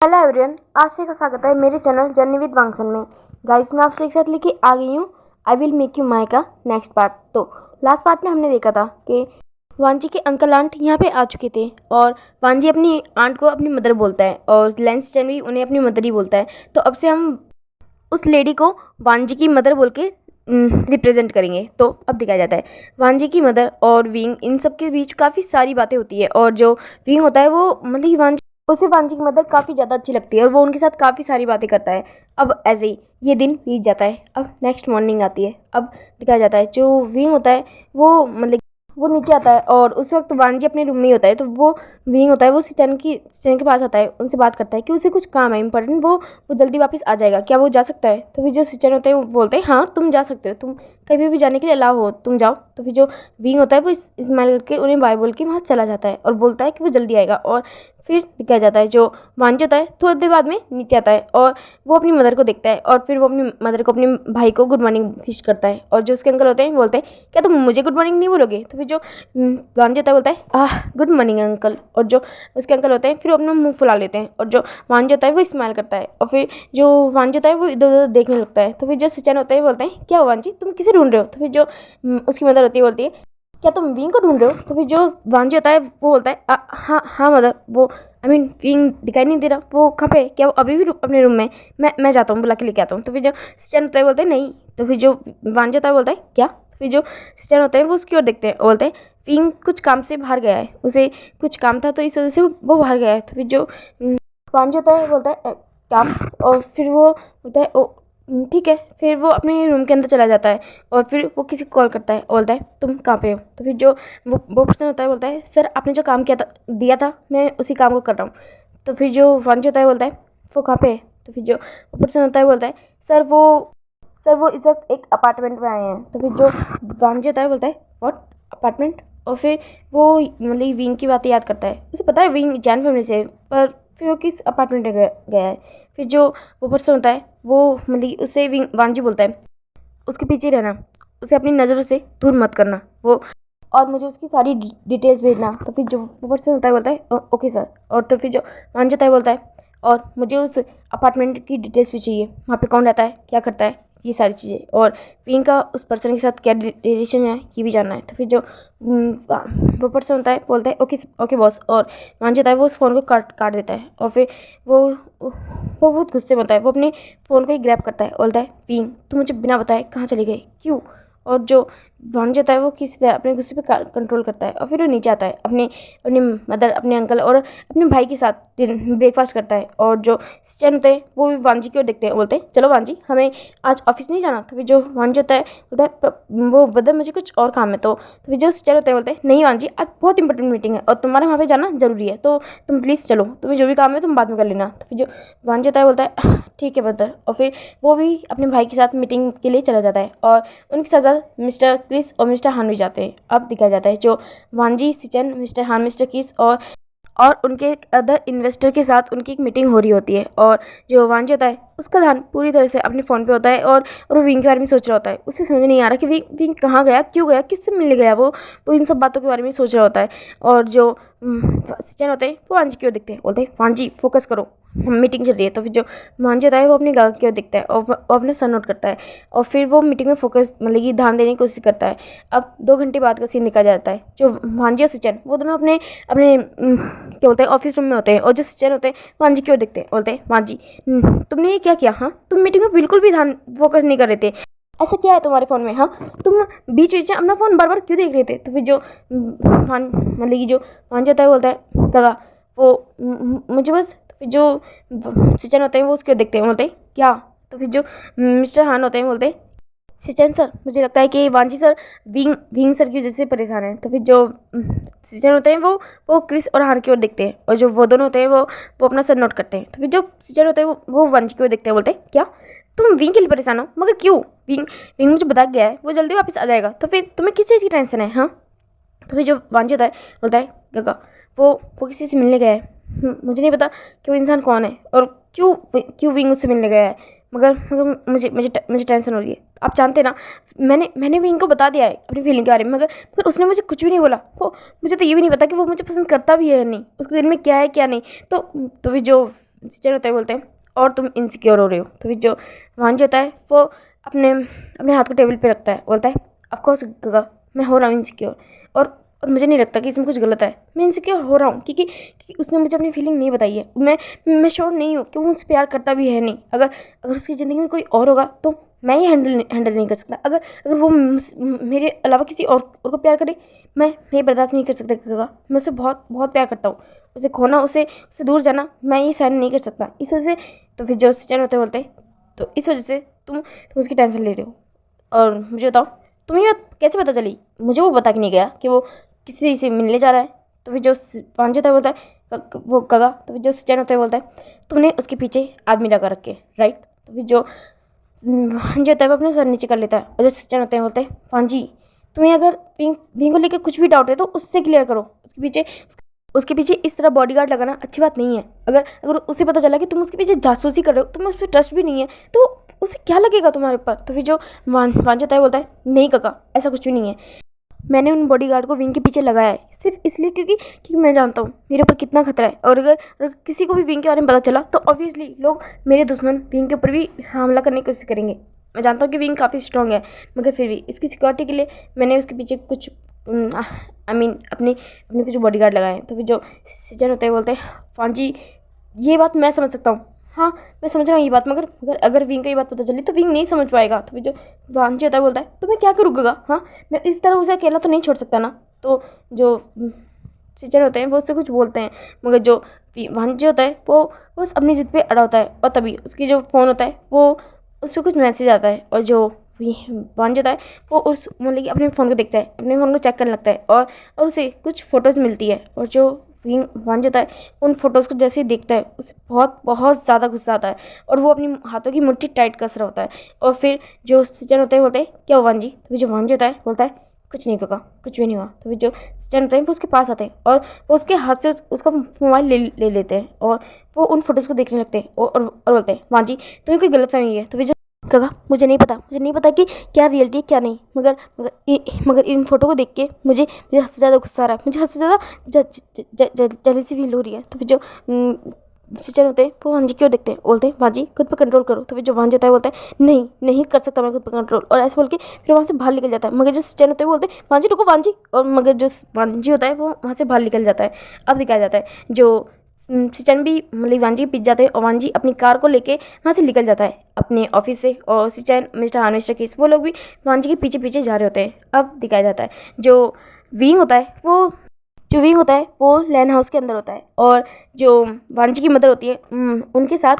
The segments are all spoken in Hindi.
हेलो एवरीवन, आप सभी का स्वागत है मेरे चैनल जर्नी विद वांगसन में। गाइस, मैं आपसे एक साथ लेके आ गई हूँ आई विल मेक यू माई का नेक्स्ट पार्ट। तो लास्ट पार्ट में हमने देखा था कि वांजी के अंकल आंट यहाँ पे आ चुके थे और वांजी अपनी आंट को अपनी मदर बोलता है और लेंस चैन भी उन्हें अपनी मदर ही बोलता है। तो अब से हम उस लेडी को वांजी की मदर बोल के रिप्रेजेंट करेंगे। तो अब दिखाया जाता है वांजी की मदर और विंग, इन सब के बीच काफ़ी सारी बातें होती है और जो विंग होता है वो मतलब उसे वांजी की मदर काफ़ी ज़्यादा अच्छी लगती है और वो उनके साथ काफ़ी सारी बातें करता है। अब ऐसे ही ये दिन बीत जाता है। अब नेक्स्ट मॉर्निंग आती है। अब दिखाया जाता है जो विंग होता है वो वो नीचे आता है और उस वक्त वांजी अपने रूम में ही होता है। तो वो विंग होता है वो सिचन के पास आता है, उनसे बात करता है कि उसे कुछ काम है इंपॉर्टेंट, वो जल्दी वापस आ जाएगा, क्या वो जा सकता है। तो फिर जो सिचन होते हैं वो बोलते हैं हाँ तुम जा सकते हो, तुम कभी भी जाने के लिए अलाउ हो, तुम जाओ। तो फिर जो विंग होता है वो स्माइल करके उन्हें बाय बोल के वहाँ चला जाता है और बोलता है कि वो जल्दी आएगा। और फिर दिखाया जाता है जो वांजी होता है थोड़ी देर बाद में नीचे आता है और वो अपनी मदर को देखता है और फिर वो अपनी मदर को, अपने भाई को गुड मॉर्निंग विश करता है। और जो उसके अंकल होते हैं बोलते हैं क्या तुम मुझे गुड मॉर्निंग नहीं बोलोगे। तो फिर जो वांजी होता है बोलता है गुड मॉर्निंग अंकल। और जो उसके अंकल होते हैं फिर अपना मुंह फुला लेते हैं और जो वांजी होता है वो स्माइल करता है और फिर जो वांजी होता है वो इधर उधर देखने लगता है। तो फिर जो सिचन होता है बोलते हैं क्या वांजी तुम किसे ढूंढ रहे हो। तो फिर जो उसकी मदर होती है बोलती है क्या तुम विंग को ढूंढ रहे हो। तो फिर जो वांजी होता है वो बोलता है हाँ हाँ मदर, वो विंग दिखाई नहीं दे रहा, वो कहाँ पे, क्या वो अभी भी अपने रूम में, मैं जाता हूँ बुला के लेके आता हूँ। तो फिर जो सिचन होता है बोलते हैं नहीं। तो फिर जो वांजी होता है बोलता है क्या। तो फिर जो सिचन होता है वो उसकी ओर देखते हैं, बोलते हैं विंग कुछ काम से बाहर गया है, उसे कुछ काम था तो इस वजह से वो बाहर गया है। तो फिर जो वांजी होता है बोलता है काम, और फिर वो बोलता है ओ ठीक है। फिर वो अपने रूम के अंदर चला जाता है और फिर वो किसी को कॉल करता है, बोलता है तुम कहाँ पे हो। तो फिर जो वो पर्सन होता है बोलता है सर आपने जो काम किया था दिया था मैं उसी काम को कर रहा हूँ। तो फिर जो वांजी होता है बोलता है वो कहाँ पे है। तो फिर जो वो पर्सन होता है बोलता है सर वो इस वक्त एक अपार्टमेंट में आए हैं। तो फिर जो वांजी होता है बोलता है व्हाट अपार्टमेंट। और फिर वो मतलब विंग की बातें याद करता है, उसे पता है विंग जैन फैमिली से, पर फिर वो किस अपार्टमेंट में गया है। फिर जो वो पर्सन होता है वो मतलब उससे वांजी बोलता है उसके पीछे रहना, उसे अपनी नज़रों से दूर मत करना, वो और मुझे उसकी सारी डिटेल्स भेजना। तो फिर जो वो पर्सन होता है बोलता है ओके सर। और तो फिर जो वांजी होता है बोलता है और मुझे उस अपार्टमेंट की डिटेल्स भी चाहिए, वहाँ पे कौन रहता है, क्या करता है, ये सारी चीज़ें, और विंग का उस पर्सन के साथ क्या रिलेशन है ये भी जानना है। तो फिर जो वो पर्सन होता है बोलता है ओके ओके बॉस। और वांजी होता है वो उस फ़ोन को काट देता है और फिर वो बहुत गुस्से में होता है, वो अपने फ़ोन को ही ग्रैब करता है, बोलता है विंग तुम मुझे बिना बताए कहाँ चले गए, क्यों। और जो वांजी होता है वो किसी तरह अपने गुस्से पे कंट्रोल करता है और फिर वो नीचे आता है अपनी मदर, अपने अंकल और अपने भाई के साथ ब्रेकफास्ट करता है। और जो सिचन होते हैं वो भी वांजी की ओर देखते हैं, बोलते हैं चलो वांजी हमें आज ऑफिस नहीं जाना। तो फिर जो वांजी होता है बोलता है वो बदल मुझे कुछ और काम है। तो फिर जो सिचन होते हैं बोलते हैं नहीं वांजी आज बहुत इंपॉर्टेंट मीटिंग है और तुम्हारे वहाँ पे जाना जरूरी है, तो तुम प्लीज़ चलो, तुम्हें जो भी काम है तुम बाद में कर लेना। तो फिर जो वांजी होता है बोलता है ठीक है बदर। और फिर वो भी अपने भाई के साथ मीटिंग के लिए चला जाता है और उनके साथ मिस्टर क्रिस और मिस्टर हान भी जाते हैं। अब दिखाया जाता है जो वांजी, सिचन, मिस्टर हान, मिस्टर क्रिस और उनके अदर इन्वेस्टर के साथ उनकी एक मीटिंग हो रही होती है। और जो वांजी होता है उसका ध्यान पूरी तरह से अपने फ़ोन पे होता है और वो विंग के बारे में सोच रहा होता है। उसे समझ नहीं आ रहा कि विंग कहाँ गया, क्यों गया, किससे मिलने गया, वो इन सब बातों के बारे में सोच रहा होता है। और जो सिचन होते हैं वो वांजी की ओर देखते हैं, बोलते हैं वांजी फोकस करो मीटिंग चल रही है। तो फिर जो वांजी होता है वो अपनी गर्ल की ओर देखता है और वो अपने सर नोट करता है और फिर वो मीटिंग में फोकस मतलब कि ध्यान देने की कोशिश करता है। अब 2 घंटे बाद का सीन दिखाया जाता है जो वांजी और सिचन वो दोनों अपने क्या बोलते हैं ऑफिस रूम में होते हैं और जो सिचन होते हैं वांजी की ओर देखते हैं, बोलते हैं वांजी तुमने ये क्या किया, हाँ तुम मीटिंग में बिल्कुल भी ध्यान फोकस नहीं कर रहे थे, ऐसा क्या है तुम्हारे फ़ोन में, हाँ तुम बीच बीच में अपना फ़ोन बार बार क्यों देख रहे थे। तो फिर जो मतलब कि जो वांजी होता है बोलता है दादा वो मुझे बस। तो फिर जो सिचन होते हैं वो उसके देखते हैं, बोलते हैं क्या। तो फिर जो मिस्टर हान होते हैं बोलते हैं सिचन सर मुझे लगता है कि वांजी सर विंग सर की वजह से परेशान है। तो फिर जो सिचन होते हैं वो क्रिस और हान की ओर देखते हैं और जो वो दोनों होते हैं वो अपना सर नोट करते हैं। तो फिर जो सिचन होते हैं वो वांजी की ओर देखते हैं, बोलते हैं क्या तुम विंग के लिए परेशान हो, मगर क्यों, विंग मुझे बता गया है वो जल्दी वापस आ जाएगा, तो फिर तुम्हें किस चीज़ की टेंशन है, हाँ। तो फिर जो वांजी होता है बोलता है गगा वो किसी से मिलने गया है, मुझे नहीं पता कि वो इंसान कौन है और क्यों विंग उससे मिलने गया है, मगर मुझे टेंशन हो रही है। आप जानते हैं ना मैंने विंग को बता दिया है अपनी फीलिंग के बारे में, मगर उसने मुझे कुछ भी नहीं बोला। वो मुझे तो ये भी नहीं पता कि वो मुझे पसंद करता भी है या नहीं, उसके दिल में क्या है क्या नहीं। तो फिर जो सिचन होता है बोलते हैं और तुम इनसिक्योर हो रहे हो। तो फिर जो वांजी होता है वो अपने अपने हाथ को टेबल पे रखता है, बोलता है ऑफकोर्स गगा मैं हो रहा हूँ इनसिक्योर, और मुझे नहीं लगता कि इसमें कुछ गलत है। मैं इनसिक्योर हो रहा हूँ क्योंकि उसने मुझे अपनी फीलिंग नहीं बताई है। मैं श्योर नहीं हूँ कि वो मुझसे प्यार करता भी है नहीं। अगर अगर उसकी ज़िंदगी में कोई और होगा तो मैं ही हैंडल नहीं कर सकता। अगर अगर वो मेरे अलावा किसी और को प्यार करे, मैं बर्दाश्त नहीं कर सकता गगा। मैं उसे बहुत बहुत प्यार करता हूँ। उसे खोना, उससे दूर जाना मैं ये सहन नहीं कर सकता। इस वजह से तो फिर जो सिचन होते बोलते तो इस वजह से तुम उसकी टेंशन ले रहे हो। और मुझे बताओ तुम्हें ये बात कैसे पता चली? मुझे वो बता के नहीं गया कि वो किसी से मिलने जा रहा है। तो फिर जो वांजी होता है बोलता है वो गगा। तो फिर जो सिचन होता है बोलता है तुमने उसके पीछे आदमी लगा रखे, राइट? तो फिर जो वांजी होता है वो अपने सर नीचे कर लेता है और जो सिचन होते हैं बोलते हैं वांजी तुम्हें अगर विंग को लेकर कुछ भी डाउट है तो उससे क्लियर करो। उसके पीछे इस तरह बॉडीगार्ड लगाना अच्छी बात नहीं है। अगर अगर उसे पता चला कि तुम उसके पीछे जासूसी कर रहे हो, तुम्हें उस पर ट्रस्ट भी नहीं है, तो उसे क्या लगेगा तुम्हारे ऊपर? तो फिर जो वांजी होता है बोलता है नहीं काका ऐसा कुछ भी नहीं है। मैंने उन बॉडीगार्ड को विंग के पीछे लगाया है सिर्फ इसलिए क्योंकि मैं जानता हूँ मेरे ऊपर कितना खतरा है। और अगर किसी को भी विंग के बारे में पता चला तो ऑब्वियसली लोग मेरे दुश्मन विंग के ऊपर भी हमला करने की कोशिश करेंगे। मैं जानता हूँ कि विंग काफ़ी स्ट्रॉन्ग है, मगर फिर भी इसकी सिक्योरिटी के लिए मैंने उसके पीछे कुछ अपने कुछ बॉडीगार्ड लगाए हैं। तो फिर जो सिचन होते हैं बोलते हैं वांजी ये बात मैं समझ सकता हूँ, हाँ मैं समझ रहा हूँ ये बात, मगर अगर विंग को ये बात पता चली तो विंग नहीं समझ पाएगा। तो फिर जो वांजी होता है बोलता है तो मैं क्या करूँगा? हाँ मैं इस तरह उसे अकेला तो नहीं छोड़ सकता ना। तो जो सिचन होते हैं वो उससे कुछ बोलते हैं, मगर जो वांजी होता है वो अपनी ज़िद पे अड़ा होता है। और तभी उसकी जो फ़ोन होता है वो उस पर कुछ मैसेज आता है और जो वांजी होता है वो उस मतलब कि अपने फ़ोन को देखता है, अपने फ़ोन को चेक करने लगता है और उसे कुछ फ़ोटोज़ मिलती है। और जो वांजी होता है उन फोटोज़ को जैसे ही देखता है उसे बहुत बहुत ज़्यादा गुस्सा आता है और वो अपनी हाथों की मुट्ठी टाइट कस रहा होता है। और फिर जो सिचन होते हैं बोलते हैं क्या हुआ वांजी? तो फिर जो वांजी होता है बोलता है कुछ नहीं काका कुछ भी नहीं हुआ। तो फिर जो सिचन होते हैं वो उसके पास आते हैं और वो उसके हाथ से उसका मोबाइल ले लेते हैं और वो उन फोटोज़ को देखने लगते हैं और बोलते हैं वांजी तुम्हें कोई गलतफहमी है। तो फिर काका मुझे नहीं पता कि क्या रियलिटी है क्या नहीं, मगर इन फोटो को देख के मुझे हद से ज़्यादा गुस्सा आ रहा है, मुझे हद से ज़्यादा जलीसी फील हो रही है। तो फिर जो सिचन होते हैं वो वांजी की ओर देखते हैं, बोलते हैं वांजी खुद पर कंट्रोल करो। तो फिर जो वांजी होता है बोलता है नहीं कर सकता मैं खुद पर कंट्रोल, और ऐसे बोल के फिर वहाँ से बाहर निकल जाता है। मगर जो सिचन होते हैं बोलते हैं वांजी रुको वांजी, और मगर जो वांजी होता है वो वहाँ से बाहर निकल जाता है। अब दिखाया जाता है जो सिचन भी मतलब वांजी पीछे जाते हैं और वांजी अपनी कार को लेके वहाँ से निकल जाता है अपने ऑफिस से, और सिचन मिस्टर हान मिस्टर केस वो लोग भी वांजी के पीछे पीछे जा रहे होते हैं। अब दिखाया जाता है जो विंग होता है वो लैन हाउस के अंदर होता है और जो वांजी की मदर होती है उनके साथ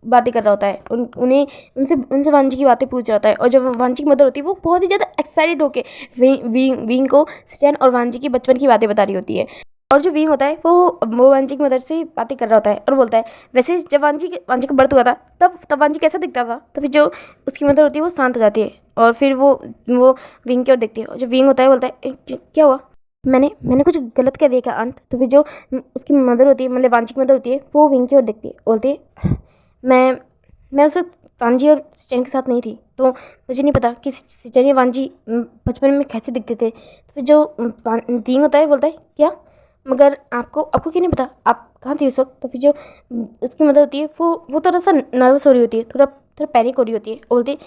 बातें कर रहा होता है, उनसे वांजी की बातें पूछ रहा होता है। और जब वांजी की मदर होती है वो बहुत ही ज़्यादा एक्साइटेड होकर विंग को सिचन और वांजी की बचपन की बातें बता रही होती है। और जो विंग होता है वो वांजी की मदर से बातें कर रहा होता है और बोलता है वैसे जब वांजी का बर्थ हुआ था तब वांजी कैसा दिखता था? तो फिर जो उसकी मदर होती है वो शांत हो जाती है और फिर वो विंग की ओर देखती है और जो विंग होता है बोलता है क्या हुआ? मैंने कुछ गलत कह दिया क्या आंट? तो फिर जो उसकी मदर होती है मतलब वांजी की मदर होती है वो विंग की ओर देखती है, बोलती है मैं उस वक्त वांजी और सिचन के साथ नहीं थी, तो मुझे नहीं पता कि सिचन या वांजी बचपन में कैसे दिखते थे। तो फिर जो विंग होता है बोलता है क्या? मगर आपको क्यों नहीं पता? आप कहाँ थी उस वक्त? तो फिर जो उसकी मदर होती है वो थोड़ा सा नर्वस हो रही होती है, थोड़ा पैनिक हो रही होती है, बोलती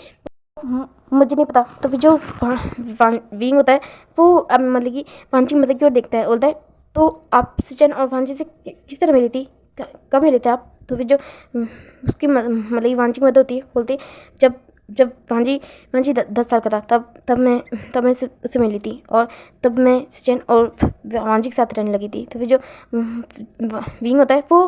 मुझे नहीं पता। तो फिर जो विंग होता है वो अब मतलब कि वांजी की मदर की ओर देखता है, बोलता है तो आप सिचन और वांजी से किस तरह मिली थी, कब मिले थे आप? तो फिर जो उसकी मतलब कि वांजी की मदर होती है बोलती है जब वांजी 10 साल का था तब मैं उससे मिली थी और तब मैं सिचन और वांजी के साथ रहने लगी थी। तो फिर जो विंग होता है वो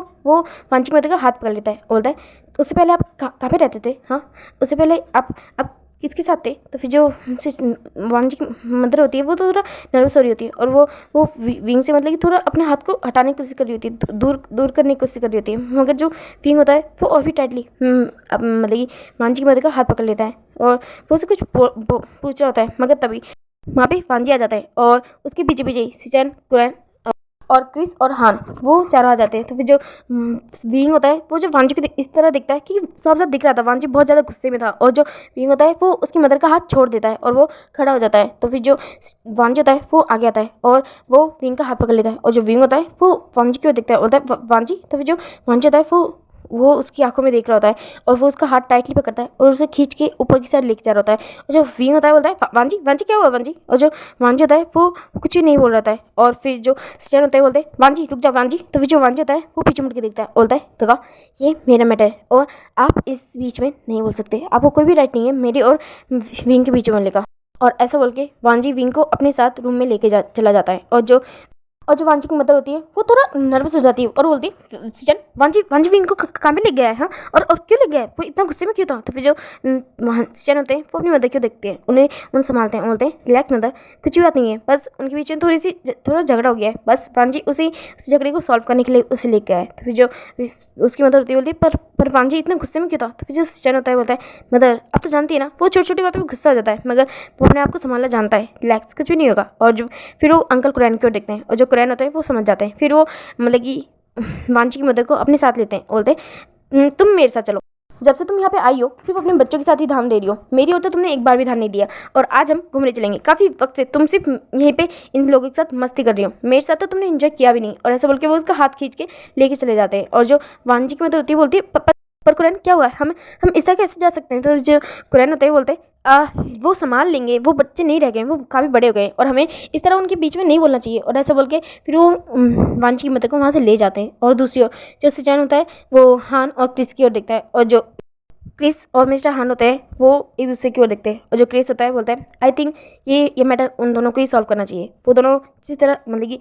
वांजी की मदर का हाथ पकड़ लेता है, बोलता है उससे पहले आप कहाँ पे रहते थे? हाँ उससे पहले आप किसके साथ थे? तो फिर जो वांजी की मदर होती है वो तो थोड़ा नर्वस हो रही होती है और वो विंग से मतलब कि थोड़ा अपने हाथ को हटाने की कोशिश कर रही होती है, दूर करने की कोशिश कर रही होती है। मगर जो विंग होता है वो और भी टाइटली मतलब कि वांजी की मदर का हाथ पकड़ लेता है और वो उसे कुछ पूछ रहा होता है। मगर तभी वहाँ पे वांजी आ जाता है और उसके पीछे पीछे सिचन, कुरैन और क्रिस और हान वो चारों आ जाते हैं। तो फिर जो विंग होता है वो जो वांजी को इस तरह दिखता है कि सब साथ दिख रहा था, वांजी बहुत ज़्यादा गुस्से में था, और जो विंग होता है वो उसकी मदर का हाथ छोड़ देता है और वो खड़ा हो जाता है। तो फिर जो वांजी होता है वो आगे आता है और वो विंग का हाथ पकड़ लेता है और जो विंग होता है वो वांजी की ओर दिखता है, बोलता है वांजी। तो फिर जो वांजी होता है वो वो उसकी आंखों में देख रहा होता है और वो उसका हाथ टाइटली पकड़ता है और उसे खींच के ऊपर की साइड लेके जा रहा होता है। और जो विंग होता है बोलता है वांजी वांजी क्या हुआ वांजी। और जो वांजी होता है वो कुछ भी नहीं बोल रहा था। और फिर जो स्टैन होता है बोलते हैं वांजी रुक जा वांजी। तो फिर जो वांजी होता है वो पीछे मुड़ के देखता है, बोलता है काका ये मेरा मैटर है और आप इस बीच में नहीं बोल सकते, आपको कोई भी राइट नहीं है मेरी और विंग के बीच में बोलने का। और ऐसा बोल के वांजी विंग को अपने साथ रूम में लेके चला जाता है। और जो वांजी की मदर होती है वो थोड़ा नर्वस हो जाती है और बोलती है सीजन वांजी विंग को कहाँ पे ले गया है हाँ, और क्यों ले गया है, वो इतना गुस्से में क्यों था। तो फिर जो सीजन होते हैं वो अपनी मदर क्यों देखते हैं, उन्हें संभालते हैं, बोलते हैं रिलैक्स मदर कुछ भी बात नहीं है, बस उनके बीच में थोड़ा झगड़ा हो गया है, बस वांजी उस झगड़े को सॉल्व करने के लिए उसे लेके आए। तो फिर जो उसकी मदर होती है बोलती है पर वांजी इतना गुस्से में क्यों था। तो फिर जो सीजन होता है बोलता है मदर अब तो जानती है ना वो छोटी छोटी बातों पर गुस्सा हो जाता है मगर वो अपने आप को संभालना जानता है, रिलैक्स कुछ भी नहीं होगा। और जो फिर वो अंकल कुरैन की ओर देखते हैं और जो कुरैन होता है वो समझ जाते हैं। फिर वो मतलब कि वांजी की मदर को अपने साथ लेते हैं, बोलते हैं तुम मेरे साथ चलो, जब से तुम यहाँ पे आई हो सिर्फ अपने बच्चों के साथ ही ध्यान दे रही हो, मेरी ओर तो तुमने एक बार भी ध्यान नहीं दिया। और आज हम घूमने चलेंगे, काफ़ी वक्त से तुम सिर्फ यहीं पे इन लोगों के साथ मस्ती कर रही हो, मेरे साथ तो तुमने एंजॉय किया भी नहीं। और ऐसा बोल के वो उसका हाथ खींच के लेके चले जाते हैं। और जो वांजी की मदर होती है बोलती है पर कुरैन क्या हुआ है, हम इस तरह कैसे जा सकते हैं। तो जो कुरैन होते हैं बोलते हैं वो संभाल लेंगे, वो बच्चे नहीं रह गए, वो काफ़ी बड़े हो गए और हमें इस तरह उनके बीच में नहीं बोलना चाहिए। और ऐसा बोल के फिर वो वांजी की मदर को वहाँ से ले जाते हैं। और दूसरी ओर जो सिजान होता है वो हान और क्रिस की ओर देखता है और जो क्रिस और मिस्टर हान होते हैं वो एक दूसरे की ओर देखते हैं। और जो क्रिस होता है बोलता है आई थिंक ये मैटर उन दोनों को ही सॉल्व करना चाहिए, वो दोनों जिस तरह मतलब कि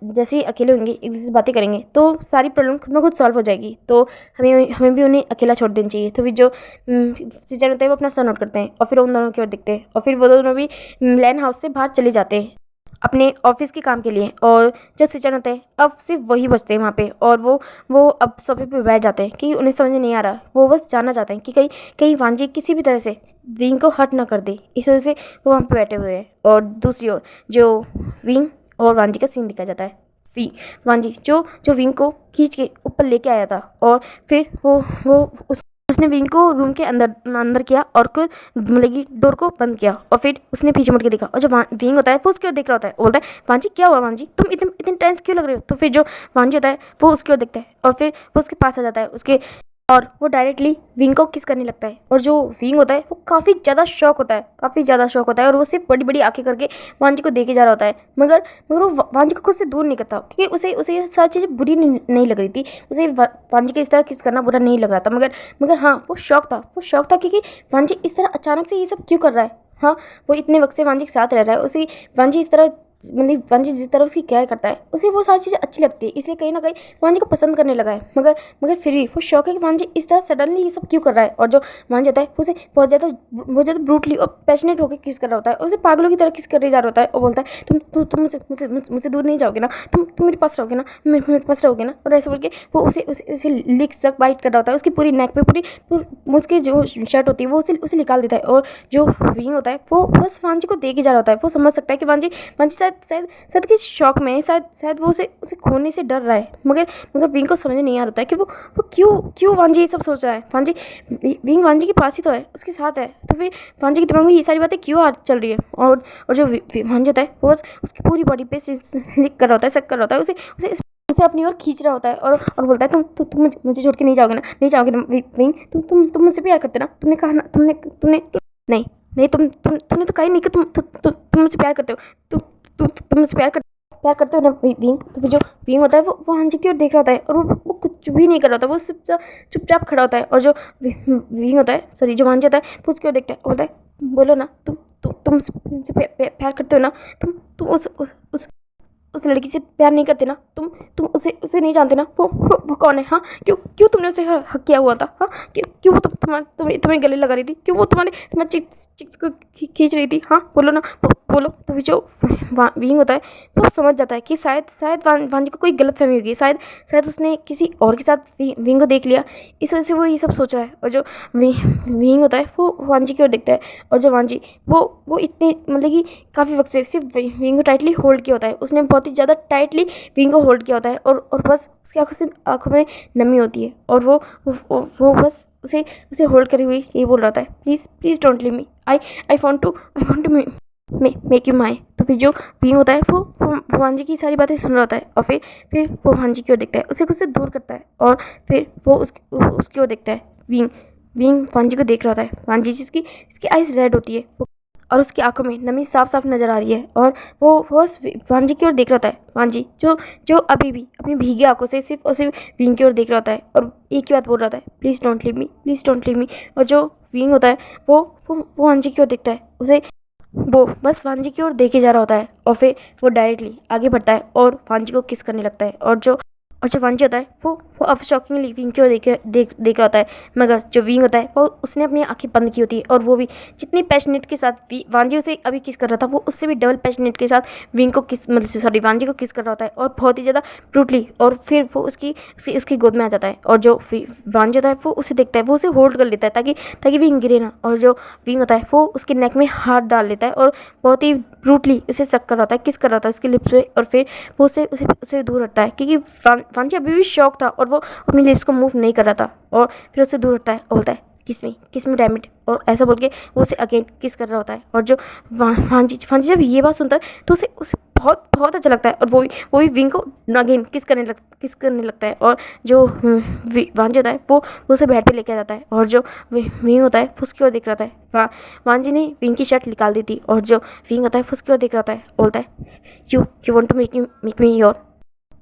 जैसे ही अकेले होंगे एक दूसरे से बातें करेंगे तो सारी प्रॉब्लम खुद में खुद सॉल्व हो जाएगी, तो हमें भी उन्हें अकेला छोड़ देना चाहिए। तो फिर जो सीजन होता है वो अपना सर नोट करते हैं और फिर उन दोनों की ओर देखते हैं और फिर वो दोनों भी लैंड हाउस से बाहर चले जाते हैं अपने ऑफिस के काम के लिए। और जो सिचन होते हैं अब सिर्फ वही बचते हैं वहाँ पे और वो अब सोफे पे बैठ जाते हैं कि उन्हें समझ नहीं आ रहा, वो बस जानना चाहते हैं कि कहीं वांजी किसी भी तरह से विंग को हर्ट ना कर दे, इस वजह से वो वहाँ पे बैठे हुए हैं। और दूसरी ओर जो विंग और वांजी का सीन दिखाया जाता है। वांजी जो विंग को खींच के ऊपर लेके आया था और फिर वो उसने विंग को रूम के अंदर किया और मतलब कि डोर को बंद किया और फिर उसने पीछे मुड़ के देखा। और जो विंग होता है वो उसकी ओर देख रहा होता है, वो बोलता है वांजी क्या हुआ वांजी, तुम इतने टेंस क्यों लग रहे हो। तो फिर जो वांजी होता है वो उसकी ओर देखता है और फिर वो उसके पास आ जाता है और वो डायरेक्टली विंग को किस करने लगता है। और जो विंग होता है वो काफ़ी ज़्यादा शॉक होता है और वो सिर्फ बड़ी बड़ी आंखें करके वांजी को देखे जा रहा होता है मगर वो वांजी को खुद से दूर नहीं करता क्योंकि उसे ये सारी चीज़ें बुरी नहीं लग रही थी, उसे वांजी के इस तरह किस करना बुरा नहीं लग रहा था मगर हाँ वो शौक था क्योंकि वांजी इस तरह अचानक से ये सब क्यों कर रहा है। हाँ वो इतने वक्त से वांजी के साथ रह रहा है, उसे वांजी इस तरह मतलब वांजी जिस तरह उसकी केयर करता है उसे वो सारी चीज़ें अच्छी लगती है, इसलिए कहीं ना कहीं वांजी को पसंद करने लगा है मगर फिर भी वो शौक है कि वांजी इस तरह सडनली ये सब क्यों कर रहा है। और जो वांजी होता है उसे बहुत ज़्यादा ब्रूटली और पैशनेट होकर किस कर रहा होता है, उसे पागलों की तरह किस करने जा रहा होता है और बोलता है तुम मुझसे दूर नहीं जाओगे ना, तुम मेरे पास रहोगे ना, मेरे पास रहोगे ना। और ऐसे बोल के वो उसे लिक सक बाइट कर रहा होता है, उसकी पूरी नेक पे पूरी उसकी जो शर्ट होती है वो उसे निकाल देता है। और जो विंग होता है वो बस वांजी को देखे जा रहा होता है, वो समझ सकता है कि वांजी शायद किस शौक में शायद वो उसे खोने से डर रहा है मगर विंग को समझ नहीं आ रहा है कि वो क्यों वांजी ये सब सोच रहा है। विंग वांजी के पास ही तो है, उसके साथ है, तो फिर वांजी के दिमाग में ये सारी बातें क्यों चल रही है। और जो वांजी होता है वो बस उसकी पूरी बॉडी पे लिक कर रहा होता है, शक कर रहा होता है, उसे अपनी ओर खींच रहा होता है और बोलता है तुम मुझे छोड़ के नहीं जाओगे ना विंग, तुम मुझसे प्यार करते ना, तुमने कहा ना तुमने नहीं तुमने तो कहा ही नहीं कि तुम मुझसे प्यार करते हो, तुम मुझसे प्यार करते हो ना विंग। तो फिर जो विंग होता है वो वांजी की ओर देख रहा होता है और वो कुछ भी नहीं कर रहा होता, वो चुपचाप खड़ा होता है। और जो विंग होता है सॉरी जो वांजी होता है वो उसकी ओर देखता है, बोलता है बोलो ना तुम मुझसे प्यार करते हो ना, तुम उस लड़की से प्यार नहीं करते ना, तुम उसे नहीं जानते ना, वो कौन है। हाँ क्यों तुमने उसे हक किया हुआ था। हाँ क्यों वो तुम्हारे गले लगा रही थी, क्यों वो तुम्हारे चिक्स को खींच रही थी। हाँ बोलो ना बोलो। तो फिर जो विंग होता है वो समझ जाता है कि शायद वांजी को कोई गलत फहमी होगी, शायद उसने किसी और के साथ विंग को देख लिया, इस वजह से वो ये सब सोच रहा है। और जो विंग होता है वो वांजी की ओर देखता है और जो वांजी वो इतनी मतलब कि काफ़ी वक्त से सिर्फ विंग को टाइटली होल्ड किया होता है, उसने बहुत ही ज़्यादा टाइटली विंग को होल्ड किया होता है और बस उसकी आंखों में नमी होती है और वो बस उसे होल्ड करे हुए यही बोल रहा था, please don't leave me, I want to make you my. तो फिर जो विंग होता है वो वांजी की सारी बातें सुन रहा होता है और फिर वो वांजी की ओर देखता है, उसे खुद से दूर करता है और फिर वो उसकी ओर देखता है। विंग विंग वांजी को देख रहा होता है। वांजी इसकी आइज़ रेड होती है और उसकी आंखों में नमी साफ साफ नजर आ रही है और वो बस वांजी की ओर देख रहा होता है। वांजी जो अभी भी अपनी भीगी आंखों से सिर्फ और सिर्फ विंग की ओर देख रहा होता है और एक ही बात बोल रहा होता है, please don't leave me, please don't leave मी। और जो विंग होता है वो वांजी की ओर देखता है, उसे वो बस वांजी की ओर देखे जा रहा होता है और फिर वो डायरेक्टली आगे बढ़ता है और वांजी को किस करने लगता है। और जो वांजी होता है वो अब शॉकिंगली विंग की ओर देख रहा होता है, मगर जो विंग होता है वो उसने अपनी आंखें बंद की होती है और वो भी जितनी पैशनेट के साथ वांजी उसे अभी किस कर रहा था वो उससे भी डबल पैशनेट के साथ विंग को किस मतलब सॉरी वांजी को किस कर रहा होता है और बहुत ही ज़्यादा ब्रूटली। और फिर वो उसकी गोद में आ जाता है और जो वांजी होता है वो उसे देखता है, वो उसे होल्ड कर लेता है ताकि विंग गिरे ना। और जो विंग होता है वो उसके नेक में हाथ डाल लेता है और बहुत ही ब्रूटली उसे सक कर रहा होता है, किस कर रहा होता है उसके लिप्स पे। और फिर वो उसे दूर हटता है क्योंकि वांजी अभी भी शॉक था और वो अपनी लिप्स को मूव नहीं कर रहा था। और फिर उससे दूर हटता है और बोलता है किस में डैम इट, और ऐसा बोल के वो उसे अगेन किस कर रहा होता है। और जो वांजी जब ये बात सुनता है तो उसे बहुत बहुत अच्छा लगता है और वो भी विंग को अगेन किस करने लगता है। और जो वांजी होता है वो उसे बेड पे लेके आ जाता है और जो विंग होता है वो उसकी ओर देख रहा होता है। वांजी ने विंग की शर्ट निकाल दी थी और जो विंग होता है वो उसकी ओर देख रहा होता है, बोलता है you want to make me your,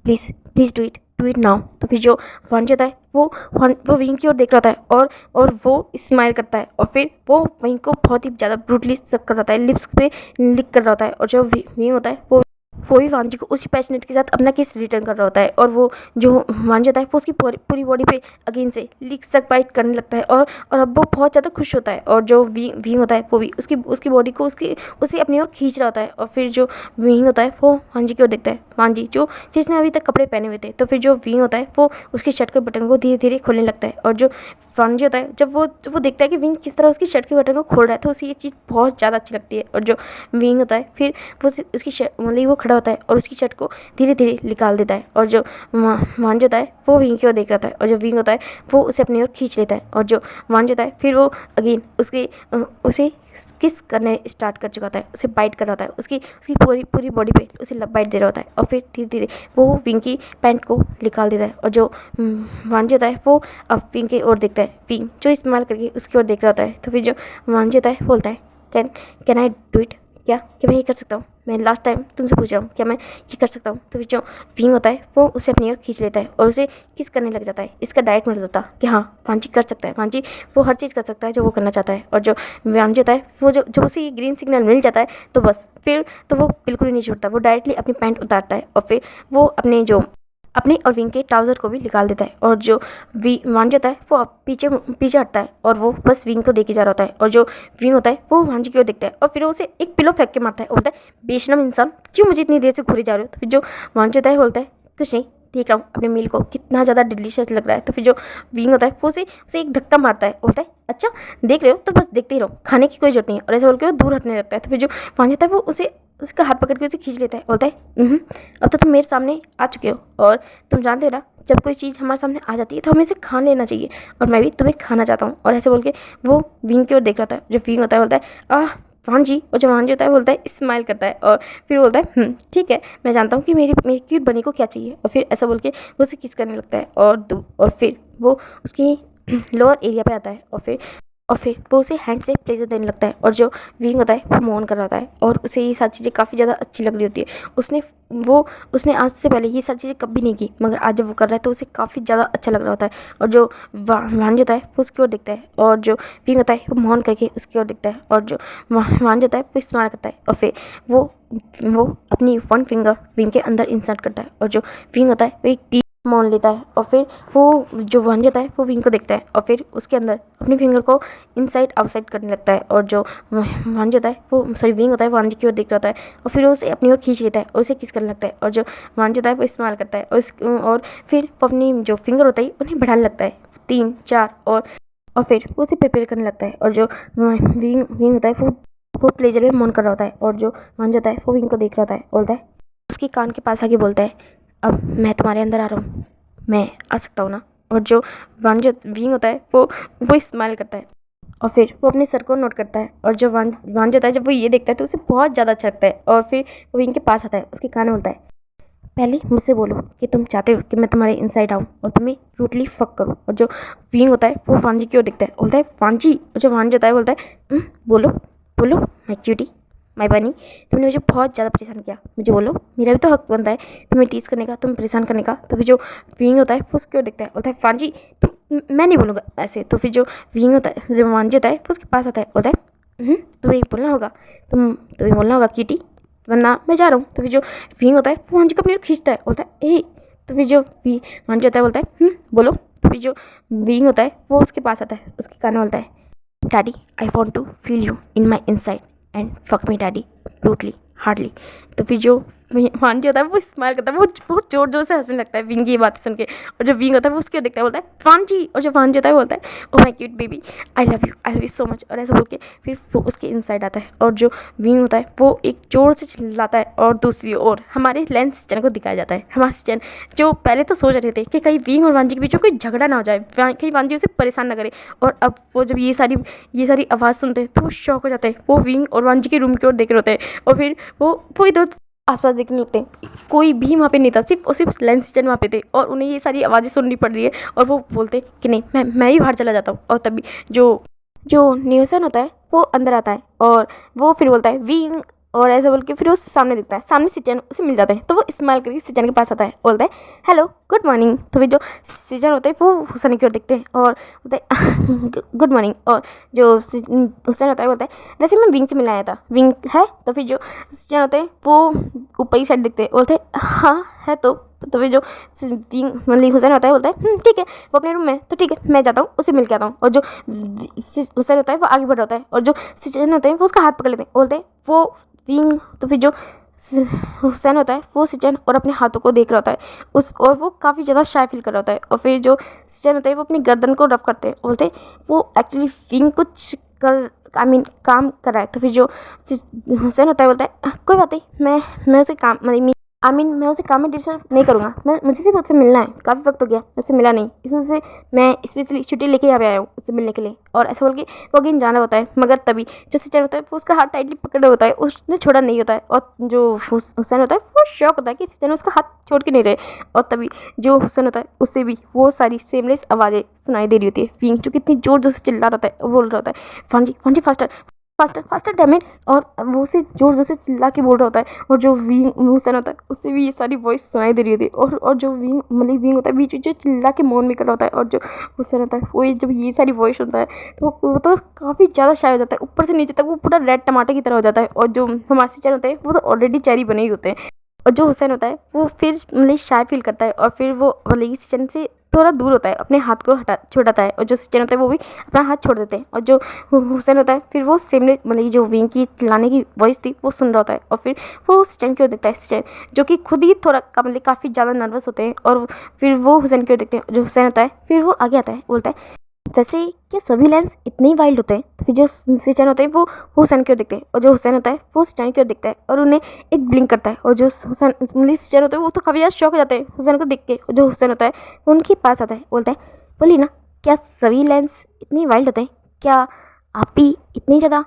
please do it now. तो फिर जो वांजी होता है वो विंग की ओर देख रहा होता है और वो स्माइल करता है और फिर वो विंग को बहुत ही ज़्यादा ब्रूटली सक कर रहा होता है, लिप्स पे लिक कर रहा होता है। और जो विंग होता है वो भी वांजी को उसी पैशनेट के साथ अपना किस रिटर्न कर रहा होता है और वो जो वांजी होता है वो उसकी पूरी बॉडी पे अगेन से लिक सक बाइट करने लगता है और अब वो बहुत ज़्यादा खुश होता है। और जो विंग होता है वो भी उसकी बॉडी को उसे अपनी ओर खींच रहा होता है। और फिर जो विंग होता है वो वांजी की ओर देखता है, वांजी जिसने अभी तक कपड़े पहने हुए थे। तो फिर जो विंग होता है वो उसकी शर्ट के बटन को धीरे धीरे खोलने लगता है और जो वांजी होता है जब वो देखता है कि विंग किस तरह उसकी शर्ट के बटन को खोल रहा है तो उसे ये चीज़ बहुत ज़्यादा अच्छी लगती है। और जो विंग होता है फिर वो उसकी शर्ट मतलब वो खड़ा होता है और उसकी शर्ट को धीरे धीरे निकाल देता है। और जो वांजी होता है वो विंग की ओर देख रहा था और जो विंग होता है वो उसे अपनी ओर खींच लेता है। और जो वांजी होता है फिर वो अगेन उसे किस करने स्टार्ट कर चुका होता है, उसे बाइट कर रहा होता है, उसकी पूरी बॉडी पे उसे बाइट दे रहा होता है। और फिर धीरे धीरे वो विंग की पैंट को निकाल देता है और जो वांजी होता है वो अब विंग की ओर देखता है, विंग जो इस्तेमाल करके उसकी ओर देख रहा होता है। तो फिर जो वांजी होता है बोलता है कैन आई डू इट, क्या मैं ये कर सकता हूँ, मैं लास्ट टाइम तुमसे पूछ रहा हूँ क्या मैं ये कर सकता हूँ। तो फिर जो विंग होता है वो उसे अपनी ओर खींच लेता है और उसे किस करने लग जाता है। इसका डायरेक्ट मतलब होता है कि हाँ वांजी कर सकता है, वांजी वो हर चीज़ कर सकता है जो वो करना चाहता है। और जो वांजी होता है वो जब उसे ये ग्रीन सिग्नल मिल जाता है तो बस फिर तो वो बिल्कुल ही नहीं छोड़ता, वो डायरेक्टली अपनी पैंट उतारता है और फिर वो अपने और विंग के ट्राउज़र को भी निकाल देता है। और जो वांजी होता है वो पीछे हटता है और वो बस विंग को देखे जा रहा होता है। और जो विंग होता है वो वांजी की ओर देखता है और फिर उसे एक पिलो फेंक के मारता है और बोलता है बेशरम इंसान, क्यों मुझे इतनी देर से घूरे जा रहे हो। तो फिर जो वांजी होता है बोलता है कुछ नहीं, देख रहा हूँ अपने मील को कितना ज़्यादा डिलीशियस लग रहा है। तो फिर जो विंग होता है वो उसे एक धक्का मारता है, बोलता है अच्छा देख रहे हो तो बस देखते ही रहो, खाने की कोई जरूरत नहीं है। और ऐसे बोल के वो दूर हटने लगता है। तो फिर जो वांजी होता है वो उसका हाथ पकड़ के उसे खींच लेता है, बोलता है अब तो तुम मेरे सामने आ चुके हो और तुम जानते हो ना जब कोई चीज़ हमारे सामने आ जाती है तो हमें इसे खा लेना चाहिए और मैं भी तुम्हें खाना चाहता हूँ। और ऐसे बोल के वो विंग की ओर देख रहा था। जो विंग होता है बोलता है वांजी, और जो वांजी होता है बोलता है स्माइल करता है और फिर बोलता है ठीक है मैं जानता हूँ कि मेरी क्यूट बनी को क्या चाहिए। और फिर ऐसा बोल के वो उसे किस करने लगता है और फिर वो उसकी लोअर एरिया पे आता है और फिर वो उसे हैंड से प्लेजर देने लगता है। और जो विंग होता है वो मौन कर रहा होता है और उसे ये सारी चीज़ें काफ़ी ज़्यादा अच्छी लग रही होती है। उसने आज से पहले ये सारी चीज़ें कभी नहीं की, मगर आज जब वो कर रहा है तो उसे काफ़ी ज़्यादा अच्छा लग रहा होता है। और जो वांजी होता है वो उसकी ओर देखता है और जो विंग होता है वो मौन करके उसकी ओर देखता है। और जो वांजी होता है वो इस्तेमाल करता है और फिर वो अपनी वन फिंगर विंग के अंदर इंसर्ट करता है। और जो विंग होता है वो एक मौन लेता है और फिर वो जो वांजी होता है वो विंग को देखता है और फिर उसके अंदर अपनी फिंगर को इनसाइड आउटसाइड करने लगता है। और जो वांजी होता है विंग होता है वांजी की ओर देख रहा होता है और फिर उसे अपनी ओर खींच लेता है और उसे किस करने लगता है। और जो वांजी होता है वो इस्तेमाल करता है और फिर वो अपनी जो फिंगर होता है उन्हें बढ़ाने लगता है 3 4 और फिर वो उसे प्रिपेयर करने लगता है। और जो विंग होता है वो प्लेजर में मौन कर रहा होता है और जो वांजी होता है वो विंग को देख रहा होता है, बोलता है उसके कान के पास आके बोलता है अब मैं तुम्हारे अंदर आ रहा हूँ, मैं आ सकता हूँ ना। और जो विंग होता है वो स्माइल करता है और फिर वो अपने सर को नोट करता है और जो वांज होता है जब वो ये देखता है तो उसे बहुत ज़्यादा अच्छा लगता है और फिर वो विंग के पास आता है, उसके कान में बोलता है, पहले मुझसे बोलो कि तुम चाहते हो कि मैं तुम्हारे इनसाइड आऊँ और तुम्हें ब्रूटली फक करूँ। और जो विंग होता है वो वांजी की ओर देखता है, बोलता है वांजी। और जो वांज होता है बोलता है बोलो बोलो माय क्यूटी माय बनी, तुमने मुझे बहुत ज़्यादा परेशान किया, मुझे बोलो, मेरा भी तो हक बनता है तुम्हें टीज करने का, तुम्हें परेशान करने का। तो फिर जो विंग होता है वो उसकी ओर देखता है, बोलता है वांजी मैं नहीं बोलूँगा ऐसे। तो फिर जो विंग होता है, जो वांजी होता है वो उसके पास आता है, बोलता है तुम्हें बोलना होगा, तुम्हें बोलना होगा क्यूटी, वरना मैं जा रहा हूँ। तो फिर जो विंग होता है वो वांजी को अपनी ओर खींचता है, बोलता है ए। तो फिर जो वांजी होता है बोलता है बोलो। तो फिर जो विंग होता है वो उसके पास आता है, उसके कान में बोलता है, daddy I want to feel you in my inside and fuck me daddy brutally hardly. तो फिर जो वांजी होता है वो स्माइल करता है, वो बहुत जोर जोर से हंसने लगता है विंग की ये बातें सुन के। और जो विंग होता है वो उसके देखता है, बोलता है वांजी। और जो वांजी होता है वो बोलता है oh my cute baby I love you so much. और ऐसा बोल के फिर वो उसके इनसाइड आता है और जो विंग होता है वो एक जोर से चिल्लाता है। और दूसरी ओर हमारे लेंस सिचन को दिखाया जाता है। हमारे सिचन जो पहले तो सोच रहे थे कि कहीं विंग और वांजी के बीच में कोई झगड़ा ना हो जाए, कहीं वांजी उसे परेशान ना करे। और अब वो जब ये सारी आवाज़ सुनते हैं तो वो शॉक हो जाते हैं, वो विंग और वांजी के रूम की ओर देख रहे होते हैं। और फिर वो इधर आसपास देखने लगते हैं, कोई भी वहाँ पे नहीं था, सिर्फ लेंस सिचन वहाँ पे थे। और उन्हें ये सारी आवाज़ें सुननी पड़ रही है और वो बोलते कि नहीं मैं ही बाहर चला जाता हूँ। और तभी जो न्यूसन होता है वो अंदर आता है और वो फिर बोलता है विंग, और ऐसा बोल के फिर वो सामने दिखता है, सामने सिचन उसे मिल जाता है। तो वो स्माइल करके सिचन के पास आता है, बोलता है हेलो गुड मॉर्निंग। तो फिर जो सिचन होते हैं वो हुसैन की ओर देखते हैं और बोलते हैं गुड मॉर्निंग। और जो हुसैन होता है बोलता है वैसे मैं विंग से मिलने आया था, विंग है। तो फिर जो सिचन होते हैं वो ऊपर ही साइड देखते हैं, बोलते हैं हाँ है। तो फिर जो विंग मतलब हुसैन होता है बोलता है ठीक है वो अपने रूम में, तो ठीक है मैं जाता हूँ उसे मिल के आता हूँ। और जो हुसैन होता है वो आगे बढ़ होता है और जो सिचन होते हैं वो उसका हाथ पकड़ लेते हैं, बोलते हैं वो विंग। तो फिर जो हुसैन होता है वो सिचन और अपने हाथों को देख रहा होता है और वो काफ़ी ज़्यादा शाय फील कर रहा होता है। और फिर जो सिचन होता है वो अपनी गर्दन को रफ करते हैं, बोलते हैं वो एक्चुअली विंग कुछ काम कर रहा है। तो फिर जो हुसैन होता है बोलता है कोई बात नहीं, मैं उसे काम मैं उसे काम में डिस्टर्ब नहीं करूँगा, मुझे सिर्फ उससे मिलना है, काफ़ी वक्त हो गया उससे मिला नहीं, इसलिए मैं स्पेशली छुट्टी लेके यहाँ पे आया हूँ उससे मिलने के लिए। और ऐसा बोल के वो अगेन जाना होता है, मगर तभी जो सिचन होता है वो उसका हाथ टाइटली पकड़े होता है, उसने छोड़ा नहीं होता है। और जो हुसैन होता है वो शौक होता है कि सिचन उसका हाथ छोड़ के नहीं रहे। और तभी जो हुसैन होता है उससे भी वो सारी सेमलेस आवाज़ें सुनाई दे रही होती है। विंग जो कितनी जोर जोर से चिल्ला रहा है, बोल रहा होता है फांजी फांजी faster faster faster damn it. और वो उसे जोर जोर से चिल्ला के बोल रहा होता है। और जो विंग हुसैन होता है उससे भी ये सारी वॉइस सुनाई दे रही होती है। और जो विंग होता है बीच जो चिल्ला के मौन भी कर रहा होता है। और जो हुसैन होता है वो जब ये सारी वॉइस होता है तो वो तो काफ़ी ज़्यादा शाय हो जाता है, ऊपर से नीचे तक वो पूरा रेड टमाटर की तरह हो जाता है। और जो हमारे सिचन होते हैं वो तो ऑलरेडी चेरी बने ही होते हैं। और जो हुसैन होता है वो फिर मतलब शाय फील करता है और फिर वो मतलब सिचन से थोड़ा दूर होता है, अपने हाथ को छोड़ाता है। और जो सिचन होता है वो भी अपना हाथ छोड़ देते हैं। और जो हुसैन होता है फिर वो सेमले मतलब जो विंग की चिल्लाने की वॉइस थी वो सुन रहा होता है। और फिर वो सिचन की ओर देखता है, सिचन जो कि खुद ही थोड़ा मतलब काफ़ी ज़्यादा नर्वस होते हैं। और फिर वो हुसैन की ओर देखते हैं, जो हुसैन होता है फिर वो आगे आता है, बोलता है वैसे क्या सभी लेंस इतने ही वाइल्ड होते हैं। तो फिर जो सिचन होते हैं वो हुसैन की ओर देखते हैं और जो हुसैन होता है वो सिचन की ओर देखता है और उन्हें एक ब्लिंक करता है। और जो हुसैन सिचन होते हैं वो तो काफ़ी ज़्यादा शौक हो जाते हैं हुसैन को देख के। और जो हुसैन होता है वो उनके पास आता है, बोलता है बोलिए ना क्या सभी लेंस इतने वाइल्ड होते हैं, क्या आप भी इतनी ज़्यादा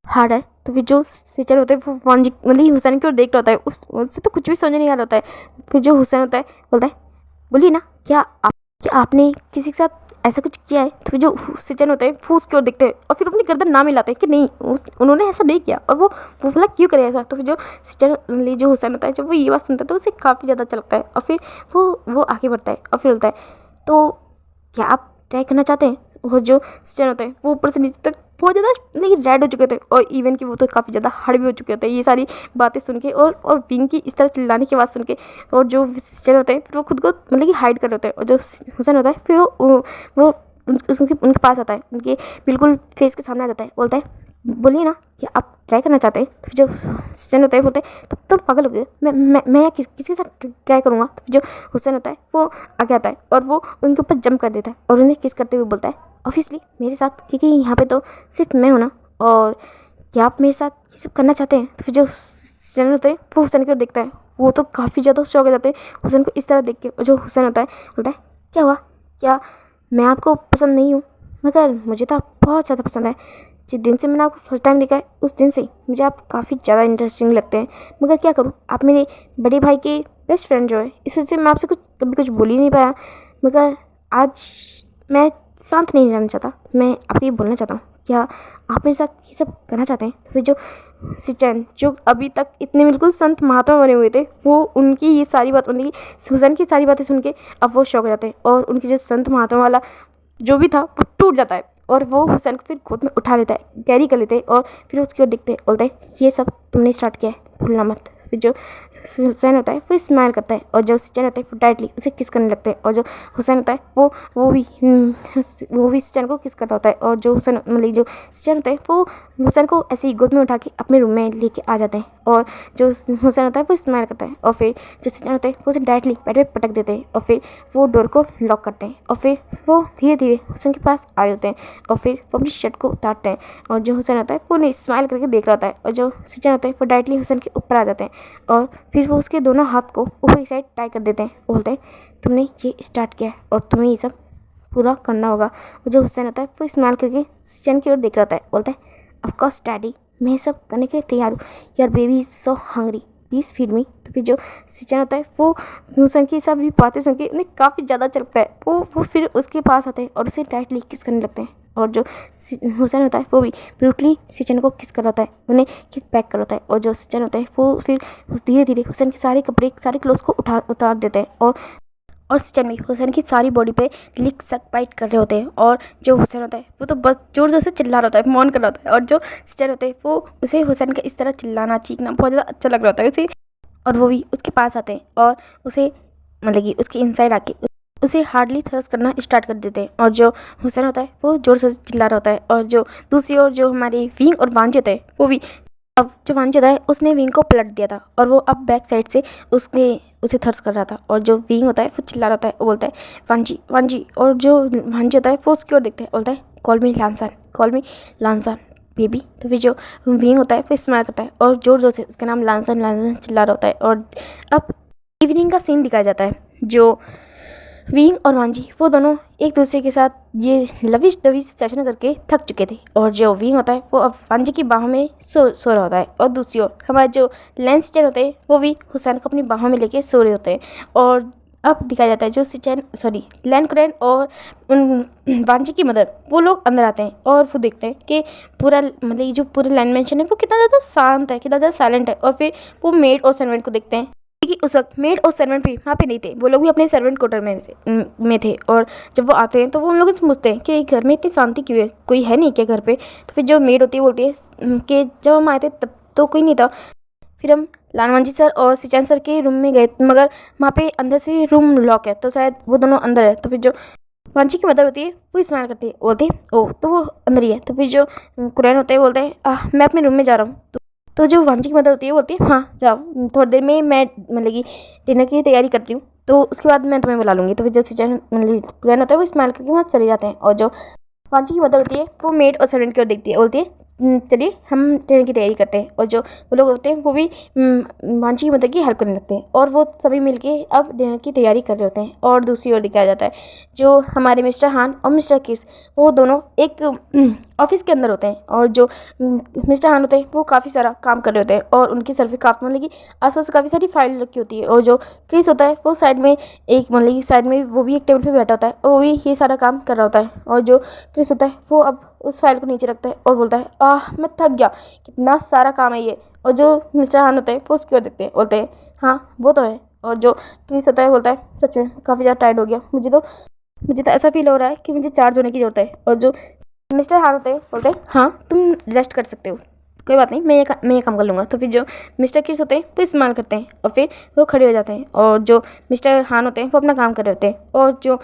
हार्ड है। तो फिर जो सिचन होता है वो मतलब हुसैन की ओर देख रहा होता है, उससे तो कुछ भी समझ नहीं आ रहा होता है। फिर जो हुसैन होता है बोलता है बोलिए ना क्या आपने किसी के साथ ऐसा कुछ किया है। तो फिर जो सिचन होते हैं वो उसकी ओर देखते हैं और फिर अपनी गर्दन ना मिलाते हैं कि नहीं उन्होंने ऐसा नहीं किया। और वो बोला क्यों करे ऐसा। तो फिर जो सिचन जो हुसैन होता है जब वो ये बात सुनता है तो उसे काफ़ी ज़्यादा अच्छा लगता है। और फिर वो आगे बढ़ता है और फिर बोलता है तो क्या आप ट्राई करना चाहते हैं। और जो सिचन होते हैं वो ऊपर से नीचे तक बहुत ज़्यादा लेकिन रेड हो चुके थे और इवन कि वो तो काफ़ी ज़्यादा हार्ड भी हो चुके होते हैं ये सारी बातें सुन के। और विंग की इस तरह चिल्लाने की आवाज़ सुन के। और जो सिचन होते हैं फिर वो खुद को मतलब कि हाइड कर रहे होते हैं। और जो हुसैन होता है फिर वो उनके पास आता है, उनके बिल्कुल फेस के सामने आ जाता है, बोलता है बोलिए ना कि आप ट्राई करना चाहते हैं। तो जो सिचन होता है बोलते हैं तब तो पागल हो गए, मैं किसी के साथ ट्राई करूँगा। तो जो हुसैन होता है वो आगे आता है और वो उनके ऊपर जंप कर देता है और उन्हें किस करते हुए बोलता है ऑब्वियसली मेरे साथ, क्योंकि यहाँ पे तो सिर्फ मैं हूँ ना, और क्या आप मेरे साथ ये सब करना चाहते हैं। तो फिर जो सिचन होते हैं वो हुसैन की ओर देखता है, वो तो काफ़ी ज़्यादा शौक हो जाते हैं हुसैन को इस तरह देख के। और जो हुसैन होता है बोलता है क्या हुआ, क्या मैं आपको पसंद नहीं हूँ, मगर मुझे तो आप बहुत ज़्यादा पसंद है। जिस दिन से मैंने आपको फर्स्ट टाइम देखा है उस दिन से मुझे आप काफ़ी ज़्यादा इंटरेस्टिंग लगते हैं। मगर क्या करूँ, आप मेरे बड़े भाई के बेस्ट फ्रेंड जो है, इस वजह से मैं आपसे कभी कुछ बोल ही नहीं पाया। मगर आज मैं शांत नहीं रहना चाहता, मैं आपको ये बोलना चाहता हूँ, क्या आप मेरे साथ ये सब करना चाहते हैं? तो फिर जो सिचन जो अभी तक इतने बिल्कुल संत महात्मा बने हुए थे, वो उनकी ये सारी बात, मतलब कि हुसैन की सारी बातें सुन के अब वो शौक हो जाते हैं और उनकी जो संत महात्मा वाला जो भी था वो टूट जाता है और वो हुसैन को फिर गोद में उठा लेता है, कैरी कर लेते हैं और फिर उसकी ओर दिखते बोलते हैं, ये सब तुमने स्टार्ट किया है, भूलना मत। फिर जो हुसैन होता है वो स्माइल करता है और जो सिचन होता है वो डायरेक्टली उसे किस करने लगते हैं और जो हुसैन होता है वो भी सिचन को किस कर रहा होता है और जो हुसैन, मतलब जो सिचन होता है वो हुसैन को ऐसे ही गोद में उठा के अपने रूम में लेके आ जाते हैं और जो हुसैन होता है वो स्माइल करता है और फिर जो सिचन होता है वो उसे डायरेक्टली बेड पे पटक देते हैं और फिर वो डोर को लॉक करते हैं और फिर वो धीरे धीरे हुसैन के पास आ जाते हैं और फिर वो अपनी शर्ट को उतारते हैं और जो हुसैन होता है वो उन्हें स्माइल करके देख रहा होता है और जो सिचन होता है वो डायरेक्टली हुसैन के ऊपर आ जाते हैं और फिर वो उसके दोनों हाथ को ऊपर की साइड टाई कर देते हैं। बोलते हैं, तुमने ये स्टार्ट किया है और तुम्हें ये सब पूरा करना होगा। और जो हुसैन होता है वो स्माइल करके सिचन की ओर देख रहा होता है। बोलता है, ऑफ कोर्स डैडी, मैं ये सब करने के लिए तैयार हूँ। यार baby is so hungry, please feed me. तो फिर जो सिचन होता है वो हुसैन की सब बातें सुन के उन्हें काफ़ी ज़्यादा अच्छा लगता है। वो फिर उसके पास आते हैं और उसे डायरेक्टली किस करने लगते हैं और जो हुसैन होता है वो भी ब्रूटली सिचन को किस कर रहा होता है, उन्हें किस पैक कर होता है और जो सिचन होता है वो फिर धीरे धीरे हुसैन के सारे कपड़े, सारे क्लोथ्स को उतार देते हैं और सिचन भी हुसैन की सारी बॉडी पे लिक सक बाइट कर रहे होते हैं और जो हुसैन होता है वो तो बस जोर जोर से चिल्ला रहा होता है, मौन कर रहा होता है और जो सिचन होता है वो उसे हुसैन का इस तरह चिल्लाना चीखना बहुत ज़्यादा अच्छा लग रहा होता है उसे। और वो भी उसके पास आते हैं और उसे, मतलब कि उसके इनसाइड आके उसे हार्डली थ्रस्ट करना स्टार्ट कर देते हैं और जो हुसैन होता है वो जोर से चिल्ला रहा होता है और जो दूसरी ओर जो हमारे विंग और वांजी होता है वो भी, अब जो वांजी होता है उसने विंग को पलट दिया था और वो अब बैक साइड से उसे थर्स कर रहा था और जो विंग होता है वो चिल्ला रहा होता है, वो बोलता है वांजी वांजी और जो वांजी होता है वो उसकी ओर देखता है, बोलता है call me Lansan, call me Lansan baby. तो फिर जो विंग होता है वो स्माइल करता है और जोर जोर से उसका नाम लानसान लानसान चिल्ला रहा होता है। और अब इवनिंग का सीन दिखाया जाता है। जो विंग और वांजी वो दोनों एक दूसरे के साथ ये लविश डविश सेशन करके थक चुके थे और जो विंग होता है वो अब वांजी की बाहों में सो रहा होता है और दूसरी ओर हमारे जो लेंस चैन होते हैं वो भी हुसैन को अपनी बाहों में लेके सो रहे होते हैं। और अब दिखाया जाता है जो सिचन लैन कुरैन और वांजी की मदर वो लोग अंदर आते हैं और वो देखते हैं कि पूरा, मतलब ये जो पूरा लैंड मेंशन है वो कितना ज़्यादा शांत है, कितना ज़्यादा साइलेंट है। और फिर वो मेड और सर्वेंट को देखते हैं कि उस वक्त मेड और सर्वेंट भी वहाँ पे नहीं थे, वो लोग भी अपने सर्वेंट क्वार्टर में थे। और जब वो आते हैं तो वो उन लोगों से पूछते हैं कि घर में इतनी शांति क्यों है, कोई है नहीं क्या घर पे? तो फिर जो मेड होती है बोलती है कि जब हम आए थे तब तो कोई नहीं था, फिर हम लानवांजी सर और सिचन सर के रूम में गए मगर वहाँ पे अंदर से रूम लॉक है तो शायद वो दोनों अंदर है। तो फिर जो वांची की मदर होती है वो स्माइल करती है, बोलती है ओह तो वो अंदर ही है। तो फिर जो कुरैन होते हैं बोलते हैं मैं अपने रूम में जा रहा हूँ। तो जो वांची की मदर होती है बोलती है हाँ जाओ, थोड़ी देर में मैं मतलब कि डिनर की तैयारी करती हूँ तो उसके बाद मैं तुम्हें बुला लूँगी। तो फिर जो सिचन मतलब कुरैन होता है वो स्माइल करके वहाँ चले जाते हैं और जो वांची की मदर होती है वो मेड और सर्वेंट की ओर देखती है, बोलती है चलिए हम डिनर की तैयारी करते हैं। और जो वो लोग होते हैं वो भी वांची की मदर की हेल्प करने लगते हैं और वो सभी मिलके अब डिनर की तैयारी कर रहे होते हैं। और दूसरी ओर दिखाया जाता है जो हमारे मिस्टर हान और मिस्टर किड्स वो दोनों एक ऑफिस के अंदर होते हैं और जो मिस्टर हान होते हैं वो काफ़ी सारा काम कर रहे होते हैं और उनके सर पे काफ़ी, मतलब कि आसपास काफ़ी सारी फाइल रखी होती है। और जो क्रिस होता है वो साइड में एक, मतलब कि साइड में वो भी एक टेबल पे बैठा होता है और वो भी ये सारा काम कर रहा होता है। और जो क्रिस होता है वो अब उस फाइल को नीचे रखता है और बोलता है मैं थक गया, कितना सारा काम है ये। और जो मिस्टर हान होते हैं वो उसकी ओर देखते हैं, बोलते हैं हाँ वो तो है। और जो क्रिस होता है बोलता है सच में काफ़ी ज़्यादा टायर्ड हो गया, मुझे तो ऐसा फील हो रहा है कि मुझे चार्ज होने की ज़रूरत है। और जो मिस्टर हान होते हैं बोलते हैं हाँ तुम रेस्ट कर सकते हो, कोई बात नहीं, मैं ये काम कर लूँगा। तो फिर जो मिस्टर किड्स होते हैं वो इस्तेमाल करते हैं और फिर वो खड़े हो जाते हैं और जो मिस्टर हान होते हैं वो अपना काम कर रहे होते हैं। और जो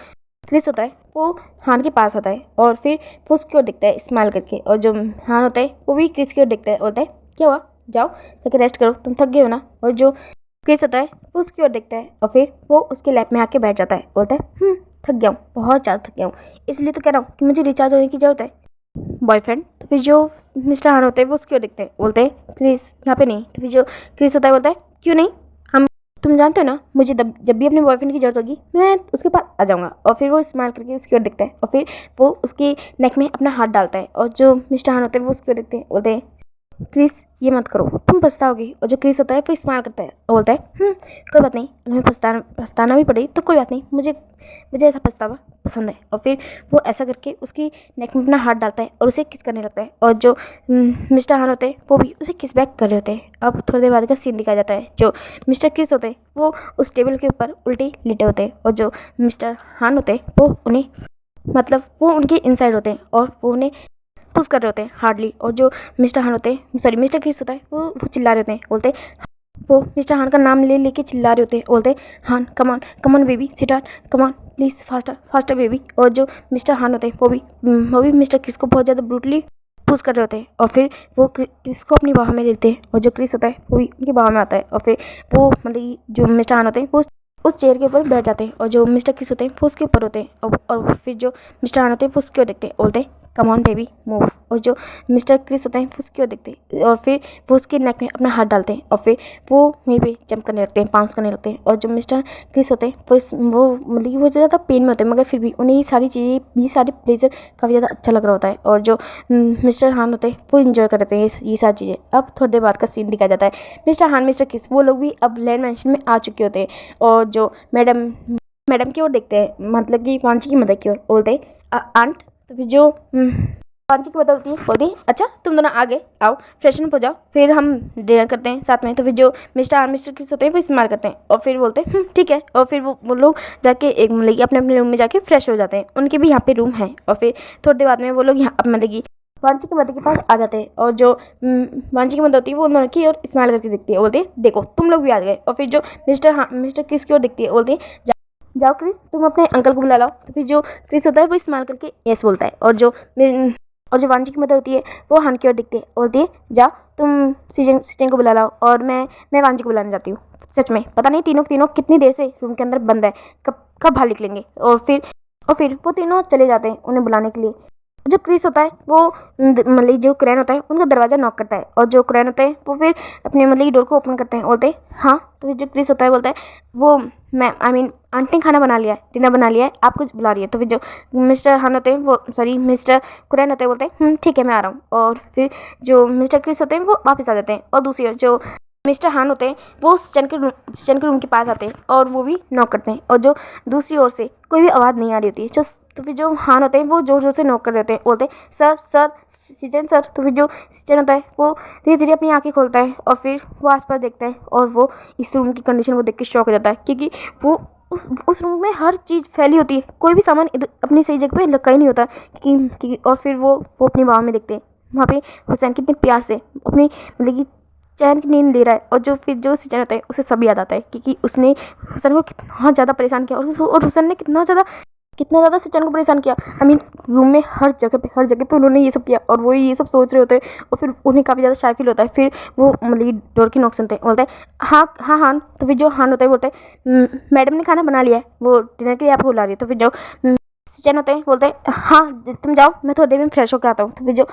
क्रिस होता है वो हान के पास आता है और फिर वो उसकी ओर दिखता है स्माइल करके। और जो हान होता है वो भी क्रिस की ओर दिखता है, बोलता है क्या हुआ, जाओ जाके रेस्ट करो, तुम थक गए हो ना। और जो क्रिस होता है वो उसकी ओर देखता है और फिर वो उसके लैप में आके बैठ जाता है, बोलता है थक गया हूँ, बहुत ज़्यादा थक गया हूँ, इसलिए तो कह रहा हूँ कि मुझे रिचार्ज होने की ज़रूरत है बॉयफ्रेंड। तो फिर जो मिस्टर हान होते हैं वो उसकी ओर देखते हैं, बोलते हैं क्रिस यहाँ पे नहीं। तो फिर जो क्रिस होता है बोलता है क्यों नहीं, तुम जानते हो ना, मुझे जब भी अपने बॉयफ्रेंड की जरूरत होगी मैं उसके पास आ जाऊँगा। और फिर वो स्माइल करके उसकी ओर देखता है और फिर वो उसके नेक में अपना हाथ डालता है। और जो मिस्टर हान होते हैं वो उसकी ओर देखते हैं, बोलते हैं क्रिस ये मत करो, तुम पछताओगी। और जो क्रिस होता है वो स्माइल करता है और बोलता है कोई बात नहीं, अगर मैं पछताना भी पड़े तो कोई बात नहीं, मुझे ऐसा पछतावा पसंद है। और फिर वो ऐसा करके उसकी नेक में अपना हाथ डालता है और उसे किस करने लगता है। और जो मिस्टर हान होते हैं वो भी उसे किस बैक कर रहे होते हैं। अब थोड़ी देर बाद का सीन दिखाया जाता है। जो मिस्टर क्रिस होते हैं वो उस टेबल के ऊपर उल्टे लेटे होते हैं और जो मिस्टर हान होते हैं वो उन्हें मतलब वो उनके इनसाइड होते हैं और वो उन्हें पुश कर रहे होते हैं हार्डली। और जो मिस्टर हान होते हैं, सॉरी मिस्टर क्रिस होता है, वो चिल्ला रहे होते हैं, बोलते हैं वो मिस्टर हान का नाम ले लेके चिल्ला रहे होते हैं, बोलते हैं हान कम ऑन बेबी सिटार, come on please faster baby. और जो मिस्टर हान होते हैं वो भी मिस्टर क्रिस को बहुत ज़्यादा ब्रूटली पुश कर रहे होते हैं। और फिर वो क्रिस को अपनी बाह में लेते हैं और जो क्रिस होता है वो भी उनकी बाह में आता है। और फिर वो मतलब जो मिस्टर हान होते हैं वो उस चेयर के ऊपर बैठ जाते हैं और जो मिस्टर क्रिस होते हैं वो उसके ऊपर होते हैं। और फिर जो मिस्टर हान होते हैं वो उसकी ओर देखते हैं, बोलते हैं कम ऑन बेबी मूव। और जो मिस्टर क्रिस होते हैं वो उसकी ओर देखते हैं और फिर वो उसके नेक में अपना हाथ डालते हैं और फिर वो वहीं पे जंप करने लगते हैं, बाउंस करने लगते हैं। और जो मिस्टर क्रिस होते हैं वो मतलब कि वो ज़्यादा पेन में होते हैं, मगर फिर भी उन्हें ये सारी चीज़ें, ये सारे प्लेजर काफ़ी ज़्यादा अच्छा लग रहा होता है। और जो मिस्टर हान होते हैं वो इन्जॉय कर रहे हैं ये सारी चीज़ें। अब थोड़ी देर बाद का सीन दिखाया जाता है। मिस्टर हान मिस्टर क्रिस वो लोग भी अब लैंड मैंशन में आ चुके होते हैं और जो मैडम की ओर देखते हैं, मतलब कि वांची की मदर की ओर, बोलते हैं आंट। तो फिर जो वांची की मदर होती है बोलती है अच्छा तुम दोनों आ गए, आओ फ्रेशन अप हो जाओ, फिर हम डिनर करते हैं साथ में। तो फिर जो मिस्टर क्रिस होते हैं वो इस्तेमाल करते हैं और फिर बोलते हैं ठीक है। और फिर वो लोग जाके एक मतलब कि अपने रूम में जाके फ्रेश हो जाते हैं। उनके भी यहाँ पे रूम है। और फिर थोड़ी देर बाद में वो लोग यहाँ मतलब कि वांची की मदर के पास आ जाते हैं और जो वांची की मदर होती है वो उन की ओर स्माइल करके देखती है, बोलती है देखो तुम लोग भी आ गए। और फिर जो मिस्टर क्रिस की ओर देखती है, बोलती है जाओ क्रिस तुम अपने अंकल को बुला लाओ। तो फिर जो क्रिस होता है वो स्माइल करके यस बोलता है। और जो वांची की मदर होती है वो हान की ओर देखती है, बोलती है जाओ तुम सीजन को बुला लाओ और मैं वांची को बुलाने जाती हूँ। सच में पता नहीं तीनों कितनी देर से रूम के अंदर बंद है, कब बाहर निकलेंगे। और फिर वो तीनों चले जाते हैं उन्हें बुलाने के लिए। जो क्रिस होता है वो मतलब जो क्रैन होता है उनका दरवाज़ा नॉक करता है और जो क्रैन होता है वो फिर अपने मतलब की डोर को ओपन करते हैं, बोलते हैं हाँ। तो फिर जो क्रिस होता है बोलता है वो मैं आंटी ने खाना बना लिया है, डिनर बना लिया है, आपको बुला रही है। तो फिर जो मिस्टर हान होते हैं वो सॉरी मिस्टर क्रैन होते हैं, बोलते हैं ठीक है मैं आ रहा हूँ। और फिर जो मिस्टर क्रिस होते हैं वो वापस आ जाते हैं और दूसरी ओर जो मिस्टर हान होते हैं वो सिचन के रूम के पास आते हैं और वो भी नॉक करते हैं और जो दूसरी ओर से कोई भी आवाज़ नहीं आ रही होती है। तो फिर जो हान होते हैं वो जोर जोर से नॉक कर रहे होते हैं, बोलते हैं सर सिचन सर। तो फिर जो सिचन होता है वो धीरे धीरे अपनी आंखें खोलता है और फिर वो आसपास देखता है और वो इस रूम की कंडीशन को देख के शॉक हो जाता है, क्योंकि वो उस रूम में हर चीज़ फैली होती है, कोई भी सामान अपनी सही जगह पे रखा ही नहीं होता कि और फिर वो अपनी बाह में देखते हैं वहाँ पे हुसैन कितने प्यार से अपनी मतलब कि चैन की नींद ले रहा है। और जो फिर जो सिचन होता है उसे सब याद आता है क्योंकि उसने हुसैन को कितना ज़्यादा परेशान किया और हुसैन ने कितना ज़्यादा सिचन को परेशान किया। रूम में हर जगह पे उन्होंने ये सब किया और वो ये सब सोच रहे होते हैं और फिर उन्हें काफ़ी ज़्यादा शाय फील होता है। फिर वो मतलब डोर की नॉक सुनते हैं, बोलते हैं हाँ हान। तो फिर जो हान होता है बोलते हैं मैडम ने खाना बना लिया है, वो डिनर के लिए आपको बुला रही है। तो फिर जो सिचन होते हैं बोलते हैं हाँ तुम जाओ मैं थोड़ी देर में फ्रेश होकर आता हूँ। तो फिर जो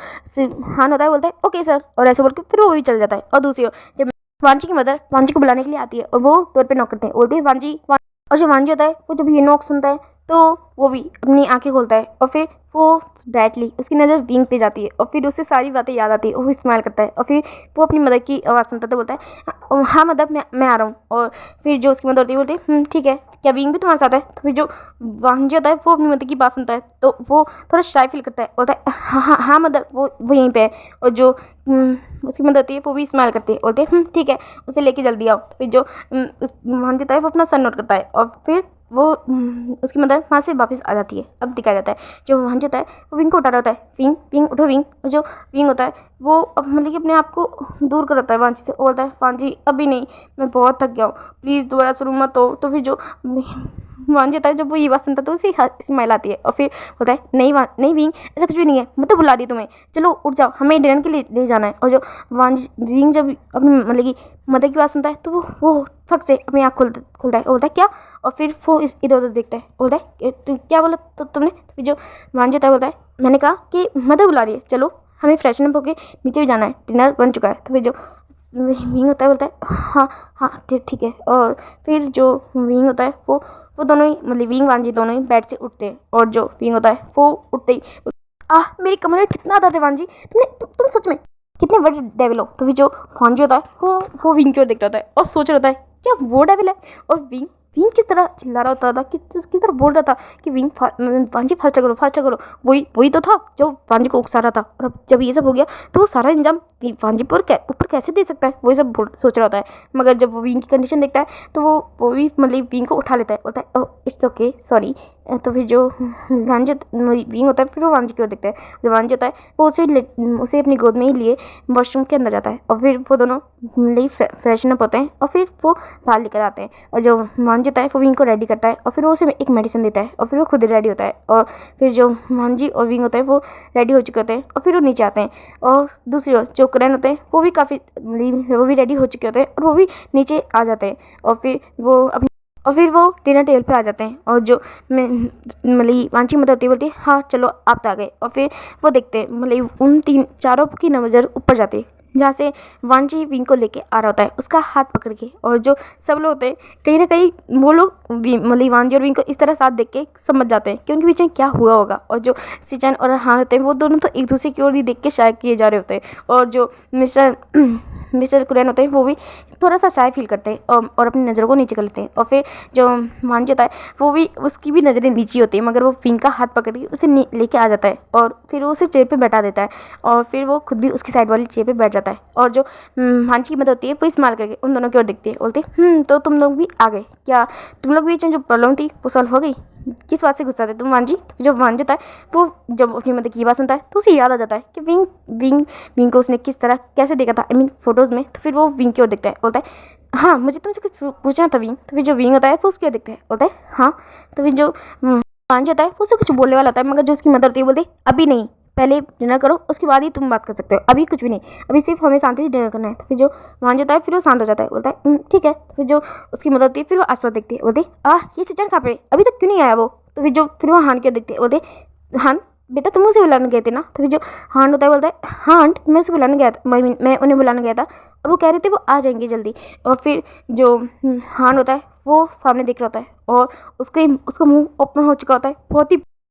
हान होता है बोलता है ओके सर, और ऐसे बोल के फिर वो भी चल जाता है। और दूसरी ओर जब वांची की मदर वांची को बुलाने के लिए आती है और वो डोर पे नॉक करते हैं, बोलते हैं वांची। और जो वांची होता है वो जब ये नॉक सुनता है तो वो भी अपनी आंखें खोलता है और फिर वो डायरेक्टली उसकी नज़र विंग पे जाती है और फिर उससे सारी बातें याद आती है। वो स्माइल करता है और फिर वो अपनी मदर की आवाज़ सुनता है तो बोलता है हाँ मदर मैं आ रहा हूँ। और फिर जो उसकी मदर होती है बोलती है ठीक है, क्या विंग भी तुम्हारे साथ है। तो फिर जो वांजी होता है वो अपनी मदर की बात सुनता है तो वो थोड़ा शाय फील करता है, बोलता है हाँ मदर वो यहीं पे है। और जो उसकी मदर होती है वो भी स्माइल करती है, बोलते हैं ठीक है उसे लेके जल्दी आओ। तो फिर जो वांजी होता है वो अपना सर नोट करता है और फिर वो उसकी मदर वहाँ से वापस आ जाती है। अब दिखाया जाता है जो वांजी होता है वो विंग को उठा रहा होता है, विंग उठो विंग। और जो विंग होता है वो अब मतलब कि अपने आप को दूर कर होता है वांजी से, बोलता है वांजी अभी नहीं मैं बहुत थक गया हूँ, प्लीज़ दोबारा शुरू मत हो। तो फिर जो वांजी होता है जब वो ये बात सुनता है तो उसे स्माइल आती है और फिर बोलता है नहीं विंग ऐसा कुछ भी नहीं है, मैं तो बुला रही तुम्हें, चलो उठ जाओ हमें डिनर के लिए ले जाना है। और जो विंग जब अपनी मतलब कि मदर की बात सुनता है तो वो फक से अपनी आँख खोलता है, बोलता है क्या। और फिर वो इधर उधर देखता है, बोलता है क्या बोला तो तुमने। तो फिर जो वांजी होता है बोलता है मैंने कहा कि मदर बुला रही है, चलो हमें फ्रेशन अप होकर नीचे भी जाना है, डिनर बन चुका है। तो फिर जो विंग होता है बोलता है हाँ हाँ ठीक है। और फिर जो विंग होता है वो दोनों ही मतलब विंग वांजी दोनों ही बेड से उठते हैं। और जो विंग होता है वो उठते ही मेरी कमर में कितना दर्द है वांजी, तुम सच में कितने बड़े डेविल हो। तो फिर जो वांजी होता है वो विंग की ओर देख रहा होता है और सोच रहा होता है क्या वो डेविल है। और विंग किस तरह चिल्ला रहा होता था, किस तरह बोल रहा था कि विंग वांजी फास्ट करो। वही तो था जो वांजी को उकसा रहा था। और अब जब ये सब हो गया तो वो सारा इंजाम वांजी पर ऊपर कैसे दे सकता है, वही सब सोच रहा होता है। मगर जब वो विंग की कंडीशन देखता है तो वो भी मतलब विंग को उठा लेता है, बोलता है ओह इट्स ओके सॉरी। तो फिर जो वांजी विंग होता है फिर वो वांजी की ओर देखता है। जो वांजी होता है वो उसे अपनी गोद में ही लिए वॉशरूम के अंदर जाता है। और फिर वो दोनों फ्रेशन अप होते हैं और फिर वो बाहर लेकर आते हैं। और जो वांजी होता है वो विंग को रेडी करता है और फिर वो उसे एक मेडिसिन देता है और फिर वो खुद रेडी होता है। और फिर जो वांजी और विंग होता है वो रेडी हो चुके होते हैं और फिर वो नीचे आते हैं। और दूसरी ओर जो कुरैन होते हैं वो भी रेडी हो चुके होते हैं और वो भी नीचे आ जाते हैं। और फिर वो डिनर टेबल पे आ जाते हैं। और जो मतलब वांची मदद होती है बोलती है हाँ चलो आप तो आ गए। और फिर वो देखते हैं मतलब उन चारों की नज़र ऊपर जाती है जहाँ से वांची विंग को लेके आ रहा होता है उसका हाथ पकड़ के। और जो सब लोग होते हैं कहीं ना कहीं वो लोग मतलब वांची और विंग को इस तरह साथ देख के समझ जाते हैं कि उनके बीच में क्या हुआ होगा। और जो सिचन और हान होते हैं वो दोनों तो एक दूसरे की ओर ही देख के शायद किए जा रहे होते हैं। और जो मिस्टर कुरैन होते हैं वो भी थोड़ा सा शाय फील करते हैं और अपनी नज़रों को नीचे कर लेते हैं। और फिर जो वांची होता है वो भी उसकी भी नज़रें नीची होती है मगर वो विंग का हाथ पकड़ के उसे लेके आ जाता है और फिर वो उसे चेयर पे बैठा देता है। और फिर वो खुद भी उसकी साइड वाली चेयर पे बैठ जाता है। और जो वांची की मदद होती है वो इस्तेमाल करके उन दोनों की ओर देखती है, बोलती है तो तुम लोग भी आ गए क्या, तुम लोग बीच में जो प्रॉब्लम थी वो सॉल्व हो गई, किस बात से गुस्सा थे तुम वांजी। जो वांजी होता है वो जब अपनी मदद की बात सुनता है तो उसे याद आ जाता है कि विंग को उसने किस तरह कैसे देखा था फोटोज़ में। तो फिर वो विंग की ओर देखता है, बोलता है हाँ मुझे तुमसे कुछ पूछना था विंग। तो फिर जो विंग होता है वो उसकी ओर देखता है, बोलता है हाँ। तो फिर जो वांजी होता है वो उसे कुछ बोलने वाला होता है मगर जो उसकी मदद होती है बोलती है अभी नहीं, पहले डिनर करो उसके बाद ही तुम बात कर सकते हो, अभी कुछ भी नहीं, अभी सिर्फ हमें शांति से डिनर करना है। तो फिर जो वांजी होता है फिर वो शांत हो जाता है, बोलता है ठीक है। तो फिर जो उसकी मदद होती है फिर वो आसपास देखती है, बोलती है ये सिचन कहाँ पे, अभी तक क्यों नहीं आया वो। तो फिर वो हान की ओर देखती है, बोलते हान बेटा तुम उसे बुलाने गए थे ना। तो फिर जो हान होता है बोलता है हाँ आंट मैं उसे बुलाने गया था, मैं उन्हें बुलाने गया था और वो कह रहे थे वो आ जाएंगे जल्दी। और फिर जो हान होता है वो सामने देख रहा होता है और उसका मुंह ओपन हो चुका होता है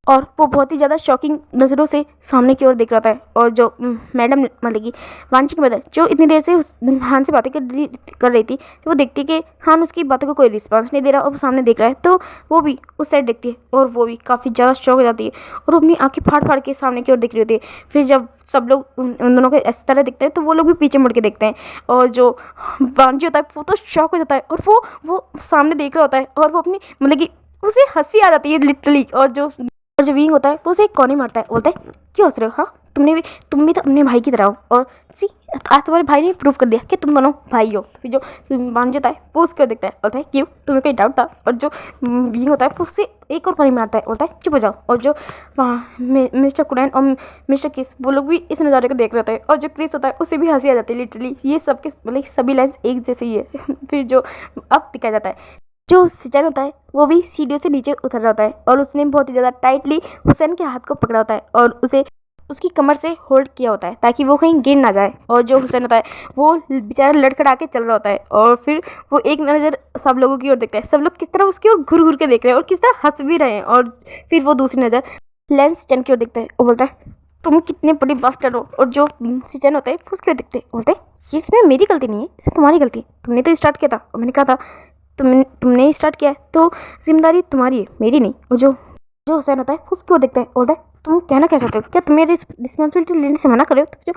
वो बहुत ही ज़्यादा शॉकिंग नज़रों से सामने की ओर देख रहा था। और जो मैडम मतलब कि वांची की मदर जो इतनी देर से हान से बातें कर रही थी, तो वो देखती है कि हान उसकी बातों को कोई रिस्पांस नहीं दे रहा और वो सामने देख रहा है। तो वो भी उस साइड देखती है और वो भी काफ़ी ज़्यादा शॉक हो जाती है और अपनी आँखें फाड़ के सामने की ओर देख रही होती है। फिर जब सब लोग उन दोनों को इस तरह देखते हैं तो वो लोग भी पीछे मुड़ के देखते हैं। और जो वांची होता है वो तो शॉक हो जाता है और वो सामने देख रहा होता है और वो अपनी मतलब कि उसे हंसी आ जाती है लिटरली। और जो विंग होता है वो उसे एक कोने मारता है, बोलता है क्यों हंस रहे हो, हाँ तुम भी तो अपने भाई की तरह हो और आज तुम्हारे भाई ने प्रूव कर दिया कि तुम दोनों भाई हो। तो फिर जो वांजी होता है वो उसको देखता है, बोलता है क्यों तुम्हें कोई डाउट था। और जो विंग होता है वो उससे एक और कोने मारता है, बोलता है चुप हो जाओ। और जो मिस्टर कुरैन और मिस्टर क्रिस वो लोग भी इस नज़ारे को देख रहे होते हैं और जो क्रिस होता है उसे भी हंसी आ जाती है लिटरली, ये सबके मतलब सभी लाइन्स एक जैसे ही है। फिर जो अब दिखाया जाता है जो सिचन होता है वो भी सीढ़ियों से नीचे उतर रहा होता है और उसने बहुत ही ज़्यादा टाइटली हुसैन के हाथ को पकड़ा होता है और उसे उसकी कमर से होल्ड किया होता है ताकि वो कहीं गिर ना जाए। और जो हुसैन होता है वो बेचारा लड़खड़ा के चल रहा होता है और फिर वो एक नज़र सब लोगों की ओर देखता है, सब लोग किस तरह उसकी ओर घूर के देख रहे हैं और किस तरह हंस भी रहे हैं। और फिर वो दूसरी नज़र लेंस सिचन की ओर देखता है और बोलता है तुम कितने बड़ी बास्टर्ड हो। और जो सिचन होता है वो उसकी ओर देखते हैं, बोलते हैं इसमें मेरी गलती नहीं है, इसमें तुम्हारी गलती है, तुमने तो स्टार्ट किया था और मैंने कहा था तुमने स्टार्ट किया है तो जिम्मेदारी तुम्हारी है मेरी नहीं। और जो हुसैन होता है उसकी ओर देखता है, बोलता है तुम कहना क्या चाहते हो, क्या तुम्हें रिस्पॉन्सिबिलिटी लेने से मना करे हो।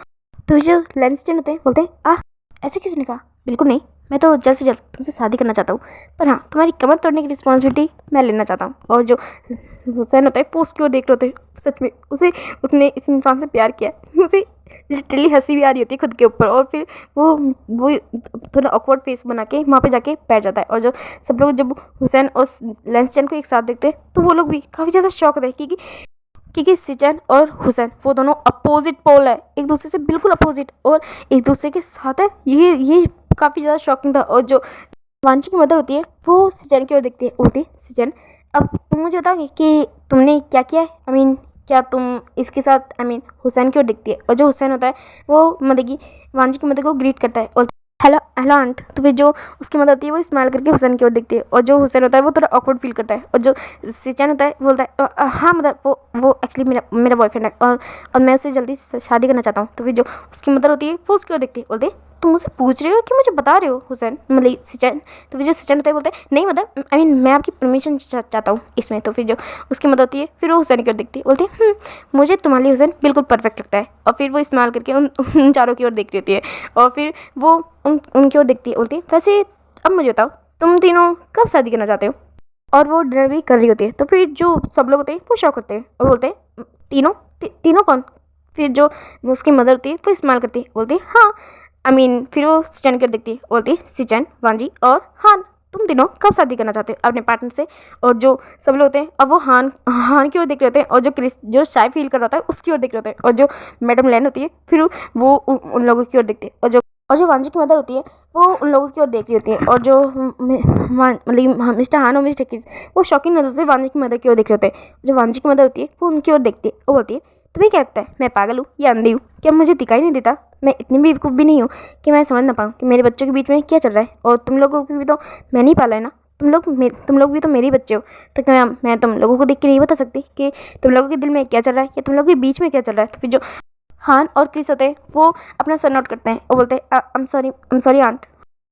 तो जो लेंसटन होते हैं बोलते हैं ऐसे किसी ने कहा, बिल्कुल नहीं, मैं तो जल्द से जल्द तुमसे शादी करना चाहता हूँ, पर हाँ तुम्हारी कमर तोड़ने की रिस्पॉन्सिबिलिटी मैं लेना चाहता हूँ। और जो हुसैन होता है वो उसकी ओर देख रहे होते हैं, सच में उसने इस इंसान से प्यार किया है, उसे लिटरली हंसी भी आ रही होती है खुद के ऊपर। और फिर वो थोड़ा ऑकवर्ड फेस बना के वहाँ पे जाके बैठ जाता है। और जो सब लोग जब हुसैन और लेंसटन को एक साथ देखते हैं तो वो लोग भी काफ़ी ज़्यादा शॉक होते हैं क्योंकि सिचन और हुसैन वो दोनों अपोजिट पोल है, एक दूसरे से बिल्कुल अपोजिट और एक दूसरे के साथ है। ये काफ़ी ज़्यादा शॉकिंग था। और जो वांची की मदर होती है वो सिचन की ओर देखती है, बोलती है सिचन अब तुम मुझे बताओगे कि तुमने क्या किया है, क्या तुम इसके साथ हुसैन की ओर देखती है। और जो हुसैन होता है वो मतलब कि वांची की मदर को ग्रीट करता है और हेलो हेलो आंट। तो फिर जो उसकी मदर होती है वो स्माइल करके हुसैन की ओर देखती है, और जो हुसैन होता है वो थोड़ा ऑकवर्ड फील करता है, और जो सिचैन होता है बोलता है हाँ मदर, वो एक्चुअली मेरा बॉयफ्रेंड है, और मैं उससे जल्दी शादी करना चाहता हूँ। तो फिर जो उसकी मदर होती है वो उसकी ओर देखती है, बोलते तुम मुझसे पूछ रहे हो कि मुझे बता रहे हो हुसैन, मतलब सिचैन। तो फिर जो सिचैन होता है बोलते हैं नहीं मदर, आई मीन मैं आपकी परमिशन चाहता हूँ इसमें। तो फिर जो उसकी मदर होती है फिर वो हुसैन की ओर देखती है, बोलती है मुझे तुम्हारे लिए हुसैन बिल्कुल परफेक्ट लगता है। और फिर वो स्माइल करके उन चारों की ओर देख रही होती है, और फिर वो उनकी ओर देखती है, बोलती है वैसे अब मुझे बताओ तुम तीनों कब शादी करना चाहते हो। और वो डिनर भी कर रही होती है। तो फिर जो सब लोग होते हैं वो शौक करते हैं और बोलते हैं तीनों तीनों कौन। फिर जो उसकी मदर होती है वो स्माइल करती है, बोलती है हाँ, आई मीन फिर वो सिचैन की ओर देखती है, बोलती है सिचैन, वांजी और हान, तुम तीनों कब शादी करना चाहते हो अपने पार्टनर से। और जो सब लोग होते हैं अब वो हान हान की ओर देख रहे होते हैं, और जो क्रिस जो शाय फील कर रहा होता है उसकी ओर देख रहे होते हैं, और जो मैडम लैन होती है फिर वो उन लोगों की ओर देखती है, और जो वांजी की मदर होती है वो उन लोगों की ओर देख रही होती है, और जो मतलब मिस्टर हान और मिस्टर क्रिस वो शौकीन नज़र से वांजी की मदर की ओर देख रहे होते हैं। जो वांजी की मदर होती है वो उनकी ओर देखती है और बोलती है तुम्हें क्या लगता है मैं पागल हूँ या अंधी हूँ, क्या मुझे दिखाई नहीं देता, मैं इतनी भी बेवकूफ़ भी नहीं हूँ कि मैं समझ ना पाऊँ कि मेरे बच्चों के बीच में क्या चल रहा है। और तुम लोगों को भी तो मैंने ही पाला है ना, तुम लोग भी तो मेरे ही बच्चे हो। तो क्या मैं तुम लोगों को देख के नहीं बता सकती कि तुम लोगों के दिल में क्या चल रहा है या तुम लोगों के बीच में क्या चल रहा है। तो फिर जो हान और क्रिस होते हैं वो अपना सर नोट करते हैं और बोलते हैं आई एम सॉरी आंट,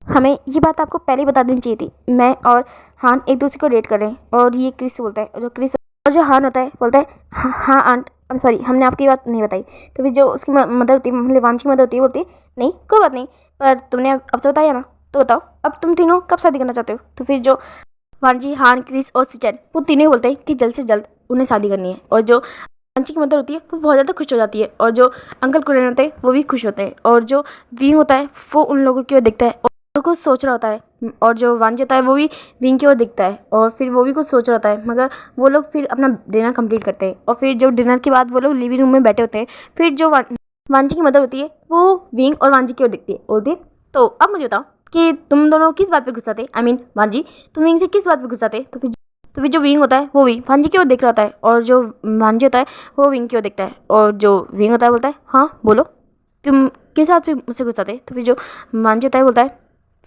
हमें ये बात आपको पहले बता देनी चाहिए थी, मैं और हान एक दूसरे को डेट कर रहे हैं। और ये क्रिस बोलता है, और जो हान होता है बोलता है हाँ आंट आई एम सॉरी, हमने आपकी बात नहीं बताई। तो फिर जो उसकी मदर होती है वांची की मदर होती है बोलती है नहीं कोई बात नहीं, पर तुमने अब तो बताया ना, तो बताओ अब तुम तीनों कब शादी करना चाहते हो। तो फिर जो वांजी, हान, क्रिस और सिचैन वो तीनों ही बोलते हैं कि जल्द से जल्द उन्हें शादी करनी है। और जो वांजी की मदर होती है वो बहुत ज़्यादा खुश हो जाती है, और जो अंकल कुरेन होते हैं वो भी खुश होते हैं, और जो विंग होता है वो उन लोगों की ओर देखता है और कुछ सोच रहा होता है, और जो वांजी होता है वो भी विंग की ओर देखता है और फिर वो भी कुछ सोच रहा होता है। मगर वो लोग फिर अपना डिनर कंप्लीट करते हैं, और फिर जो डिनर के बाद वो लोग लिविंग रूम में बैठे होते हैं। फिर जो वांजी की मदर होती है वो विंग और वांजी की ओर देखती है, बोलती है तो अब मुझे बताओ कि तुम दोनों किस बात पे गुस्सा थे, आई मीन वांजी तुम विंग से किस बात पे गुस्सा थे। तो फिर जो विंग होता है वो भी वांजी की ओर देख रहा होता है, और जो वांजी होता है वो विंग की ओर देखता है, और जो विंग होता है बोलता है हाँ बोलो तुम किस बात पे मुझसे गुस्सा थे। तो फिर जो वांजी होता है बोलता है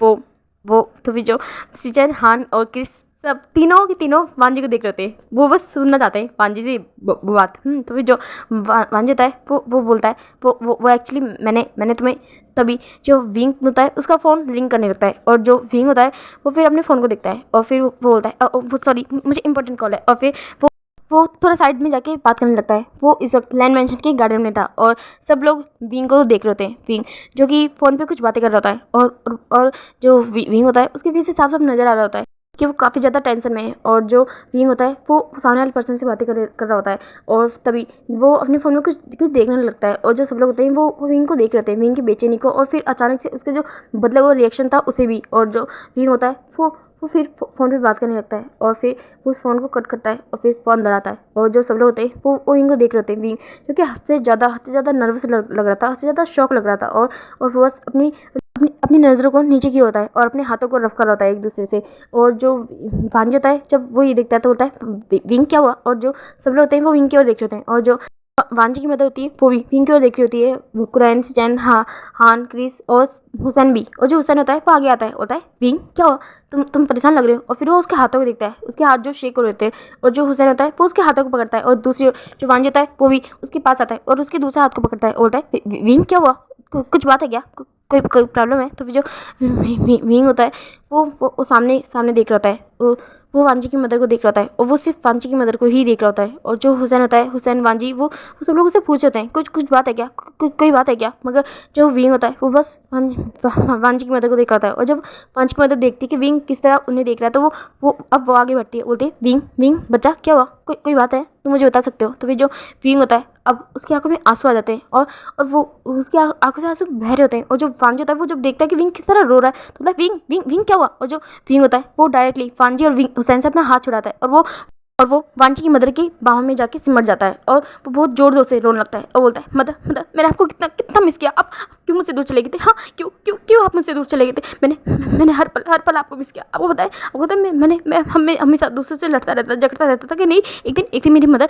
वो तो फिर जो सिचैन, हान और क्रिस सब तीनों के तीनों वांजी को देख रहे होते हैं, वो बस सुनना चाहते हैं वांजी से वो बात। तो फिर जो वांजी होता है वो बोलता है वो एक्चुअली मैंने तुम्हें तभी जो विंग होता है उसका फ़ोन रिंग करने लगता है, और जो विंग होता है वो फिर अपने फ़ोन को देखता है, और फिर वो बोलता है वो सॉरी मुझे इंपॉर्टेंट कॉल है। और फिर वो थोड़ा साइड में जाके बात करने लगता है। वो इस वक्त लैंड मैंशन के गार्डन में था, और सब लोग विंग को देख रहे होते हैं, विंग जो कि फ़ोन पे कुछ बातें कर रहा होता है, और जो विंग होता है उसके फेस से साफ साफ नज़र आ रहा होता है कि वो काफ़ी ज़्यादा टेंशन में है। और जो विंग होता है वो सामने वाले पर्सन से बातें कर रहा होता है, और तभी वो अपने फ़ोन में कुछ देखने लगता है, और जो सब लोग होते हैं वो विंग को देख रहे होते हैं, विंग की बेचैनी को, और फिर अचानक से उसके जो बदला वो रिएक्शन था उसे भी। और जो विंग होता है वो फिर फ़ोन पे बात करने लगता है, और फिर वो उस फ़ोन को कट करता है और फिर फ़ोन धराता है। और जो सब लोग होते हैं वो विंग को देख रहे होते हैं, विंग क्योंकि हद से ज़्यादा नर्वस लग रहा था, हद से ज़्यादा शौक लग रहा था, और वो बस अपनी नज़रों को नीचे किया होता है और अपने हाथों को रफ कर रहा होता है एक दूसरे से। और जो वांजी होता है जब वो ये देखता है तो बोलता है विंग क्या हुआ। और जो सब लोग होते हैं वो विंग की ओर देख रहे होते हैं, और जो वांजी की मदर होती है वो भी विंग की ओर देख रही होती है। कुरैन, सिचैन, हान, क्रिस और हुसैन भी। और जो हुसैन होता है वो आगे आता है, होता है विंग क्या हुआ, तुम परेशान लग रहे हो। और फिर वो उसके हाथों को देखता है, उसके हाथ जो शेक हो रहे होते हैं, और जो हुसैन होता है वो उसके हाथों को पकड़ता है, और दूसरी जो वांजी होता है वो भी उसके पास आता है और उसके दूसरे हाथ को पकड़ता है, बोलता है विंग क्या हुआ, कुछ बात है क्या, कोई प्रॉब्लम है। तो फिर जो विंग होता है वो सामने देख रहा होता है, वो वांजी की मदर को देख रहा होता है, और वो सिर्फ वांजी की मदर को ही देख रहा होता है। और जो हुसैन होता है, हुसैन, वांजी वो सब लोगों से पूछ होते हैं कुछ बात है क्या, कोई बात है क्या। मगर जो विंग होता है वो बस वांजी की मदर को देख रहा होता है, और जब वांजी की मदर देखती है कि विंग किस तरह उन्हें देख रहा है, तो वो आगे बढ़ती है, बोलती है विंग बच्चा क्या हुआ, कोई बात है तुम मुझे बता सकते हो। तो फिर जो विंग होता है अब उसकी आंखों में आंसू आ जाते हैं, और वो उसकी आंखों से आंसू बह रहे होते हैं। और जो वांजी होता है वो जब देखता है कि विंग किस तरह रो रहा है तो बोलता है विंग क्या हुआ। और जो विंग होता है वो डायरेक्टली वांजी और विंग हुसैन से अपना हाथ छुड़ाता है, और वो और वो वांची की मदर की बाहों में जाके सिमट जाता है और वो बहुत ज़ोर ज़ोर से रोने लगता है और बोलता है, मदर मदर मैंने आपको कितना कितना मिस किया, आप क्यों मुझसे दूर चले गए थे, हाँ क्यों क्यों क्यों आप मुझसे दूर चले गए थे, मैंने हर पल आपको मिस किया। आपको पता है मैं हमेशा दूसरों से लड़ता रहता झगड़ता रहता था कि नहीं एक दिन मेरी मदर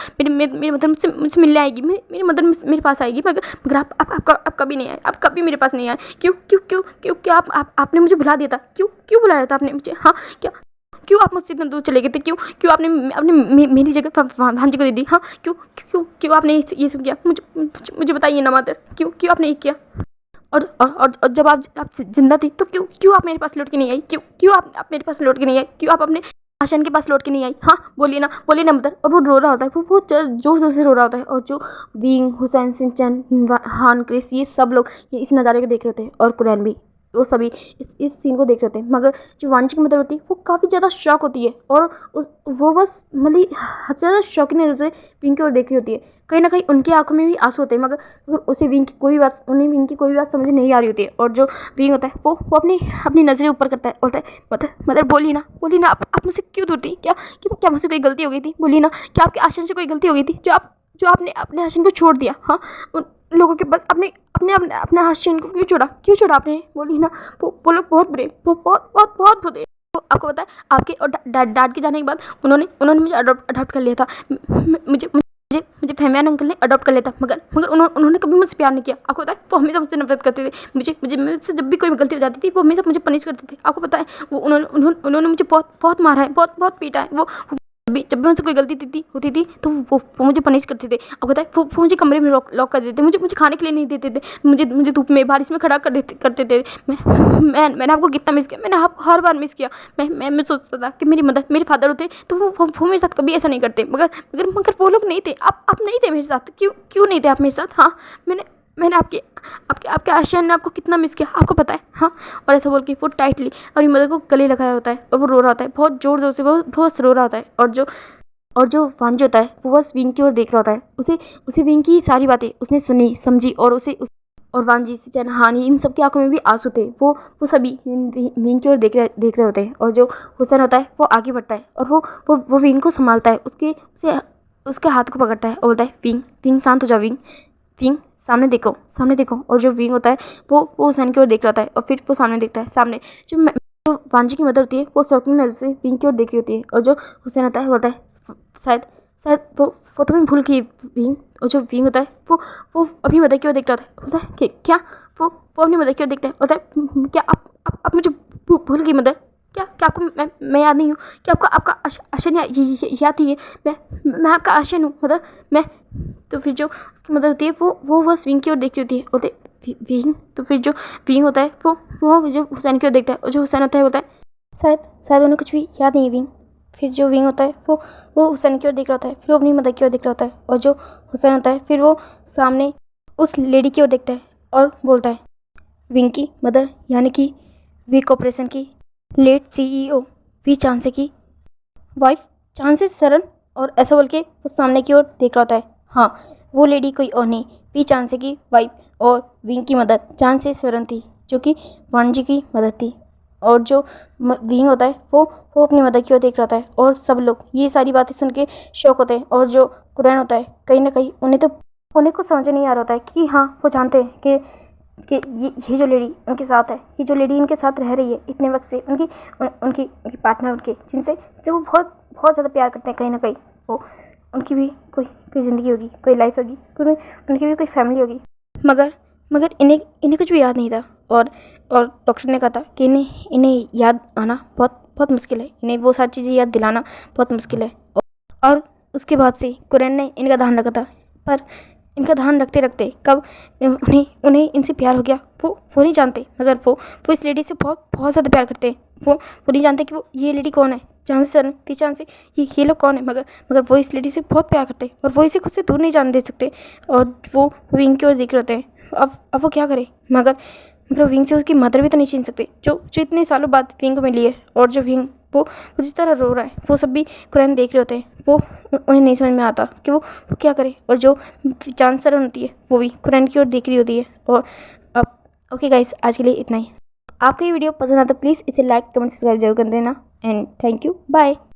मुझसे मिलने आएगी, मेरी मदर मेरे पास आएगी, मगर आप कभी नहीं आए, आप कभी मेरे पास नहीं आए, क्यों क्यों क्यों क्यों क्या आपने मुझे भुला दिया था, क्यों क्यों बुलाया था आपने मुझे, हाँ क्या क्यों आप मुझसे इतना दूर चले गए थे, क्यों क्यों आपने मेरी जगह भांजी को दे दी, हाँ क्यों क्यों क्यों आपने ये सब किया, मुझे बताइए ना मदर, क्यों क्यों आपने ये किया। और जब आप जिंदा थी तो क्यों क्यों आप मेरे पास लौट के नहीं आई, क्यों क्यों आप मेरे पास लौट के नहीं आई, क्यों आप अपने आशन के पास लौट के नहीं आई, हाँ बोलिए ना मदर। और वो रो रहा होता है, वो बहुत जोर जोर से रो रहा होता है। और जो विंग, हुसैन, सिंचन, हान, क्रिस, ये सब लोग इस नज़ारे को देख रहे होते हैं और कुरैन भी, वो सभी इस सीन को देख रहे होते हैं। मगर जो वांची की मदर होती है वो काफ़ी ज़्यादा शॉक होती है और वो बस मतलब हद से ज़्यादा शौकीन नज़र से विंग की ओर देख रही होती है। कहीं ना कहीं उनकी आंखों में भी आंसू होते हैं, मगर उसे विंग की कोई बात समझ नहीं आ रही होती है। और जो विंग होता है वो अपनी नज़रें ऊपर करता है, बोलता है, मदर बोलिए ना, आप मुझसे क्यों दूर थी, क्या मुझसे कोई गलती हो गई थी, बोलिए ना, क्या आपके आशन से कोई गलती हो गई थी जो आपने अपने आशन को छोड़ दिया, हाँ उन लोगों के बस अपने आशन को क्यों छोड़ा आपने, बोलिए ना। वो लोग बहुत बुरे, बहुत बुरे। तो आपको पता है आपके और डैड के जाने के बाद उन्होंने मुझे अडॉप्ट कर लिया था, मुझे फहमियान अंकल ने अडॉप्ट कर लिया था, मगर उन्होंने कभी मुझसे प्यार नहीं किया। आपको पता है वो हमेशा मुझसे नफरत करते थे, मुझसे जब भी कोई गलती हो जाती थी वो हमेशा मुझे पनिश करते थे। आपको पता है वो उन्होंने मुझे बहुत मारा है, बहुत पीटा है। वो जब भी मुझसे कोई गलती होती थी तो वो मुझे पनिश करते थे। आपको पता है वो मुझे कमरे में लॉक कर देते, मुझे खाने के लिए नहीं देते थे, मुझे धूप में बारिश में खड़ा करते थे। मैंने आपको कितना मिस किया, मैंने आपको हर बार मिस किया। मैं सोचता था कि मेरे फादर होते तो वो मेरे साथ कभी ऐसा नहीं करते, मगर वो लोग नहीं थे। आप नहीं थे मेरे साथ, क्यों नहीं थे आप मेरे साथ, हाँ मैंने आपके आशियान ने आपको कितना मिस किया, आपको पता है, हाँ। और ऐसा बोल के वो टाइटली अपनी मदर को गले लगाया होता है और वो रो रहा होता है, बहुत ज़ोर ज़ोर से, बहुत रो रहा होता है। और जो वांजी होता है वो बस विंग की ओर देख रहा होता है। उसे विंग की सारी बातें उसने सुनी समझी और और वांजी, सिंचन, हानी, इन सब की आंखों में भी आंसू थे। वो सभी विंग की ओर देख रहे होते हैं। और जो हुसैन होता है वो आगे बढ़ता है और वो विंग को संभालता है, उसके हाथ को पकड़ता है और बोलता है, विंग शांत हो जाओ, विंग सामने देखो। और जो विंग होता है वो हुसैन की ओर देख रहा होता है और फिर वो सामने देखता है। सामने जो वांजी की मदर होती है वो शौकीन नज़र से विंग की ओर देख रही होती है। और जो हुसैन होता है बोलता है, शायद वो तुम्हें भूल गई विंग। और जो विंग होता है वो अपनी मदर की ओर देख रहा होता है, बोलता है कि क्या, वो अपनी मदर की ओर देखता है, बोलता है, क्या आप मुझे भूल गई मदर, क्या आपको मैं याद नहीं हूँ, क्या आपका आशन याद नहीं है, मैं आपका आशन हूँ मदर, मैं। तो फिर जो उसकी मदर होती है वो बस विंग की ओर देख रही होती है, बोलते विंग। तो फिर जो विंग होता है वो जो हुसैन की ओर देखता है और जो हुसैन होता है बोलता है, शायद उन्हें कुछ भी याद नहीं है विंग। फिर जो विंग होता है वो हुसैन की ओर देख रहा होता है, फिर वो अपनी मदर की ओर देख रहा होता है। और जो हुसैन होता है फिर वो सामने उस लेडी की ओर देखता है और बोलता है, विंग की मदर यानी कि वी कॉर्पोरेशन की लेट CEO वी चांसे की वाइफ चांसेस सरन। और ऐसा बोल के वो सामने की ओर देख रहा होता है। हाँ, वो लेडी कोई और नहीं, वी चांसे की वाइफ और विंग की मदर चांसे सरन थी, जो कि वांजी की मदर थी। और जो विंग होता है वो अपनी मदर की ओर देख रहा होता है। और सब लोग ये सारी बातें सुन के शौक होते हैं। और जो कुरैन होता है कहीं ना कहीं उन्हें कुछ समझ नहीं आ रहा होता है कि हाँ वो जानते हैं कि ये जो लेडी उनके साथ है, ये जो लेडी इनके साथ रह रही है इतने वक्त से, उनकी पार्टनर उनके जिनसे वो बहुत ज़्यादा प्यार करते हैं, कहीं ना कहीं वो उनकी भी कोई ज़िंदगी होगी, कोई लाइफ होगी, उनकी भी कोई फैमिली होगी। मगर इन्हें कुछ भी याद नहीं था। और डॉक्टर ने कहा था कि इन्हें याद आना बहुत मुश्किल है, इन्हें वो सारी चीज़ें याद दिलाना बहुत मुश्किल है। और उसके बाद से कुरैन ने इनका ध्यान रखा था, पर इनका ध्यान रखते रखते कब उन्हें इनसे प्यार हो गया वो नहीं जानते। मगर वो इस लेडी से बहुत ज़्यादा प्यार करते हैं। वो नहीं जानते कि वो ये लेडी कौन है, चांद से पीछान से ये लोग कौन है, मगर वो इस लेडी से बहुत प्यार करते हैं और वो इसे खुद से दूर नहीं जाने दे सकते। और वो विंग की ओर देख रहे होते हैं। अब वो क्या करे, मगर विंग से उसकी मदर भी तो नहीं छीन सकते जो इतने सालों बाद विंग को मिली है। और जो विंग वो जिस तरह रो रहा है वो सब भी कुरैन देख रहे होते हैं। वो उन्हें नहीं समझ में आता कि वो क्या करे। और जो चांसर होती है वो भी कुरैन की ओर देख रही होती है। और अब ओके गाइस, आज के लिए इतना ही। आपको ये वीडियो पसंद आता प्लीज़ इसे लाइक कमेंट सब्सक्राइब जरूर कर देना। And thank you, bye.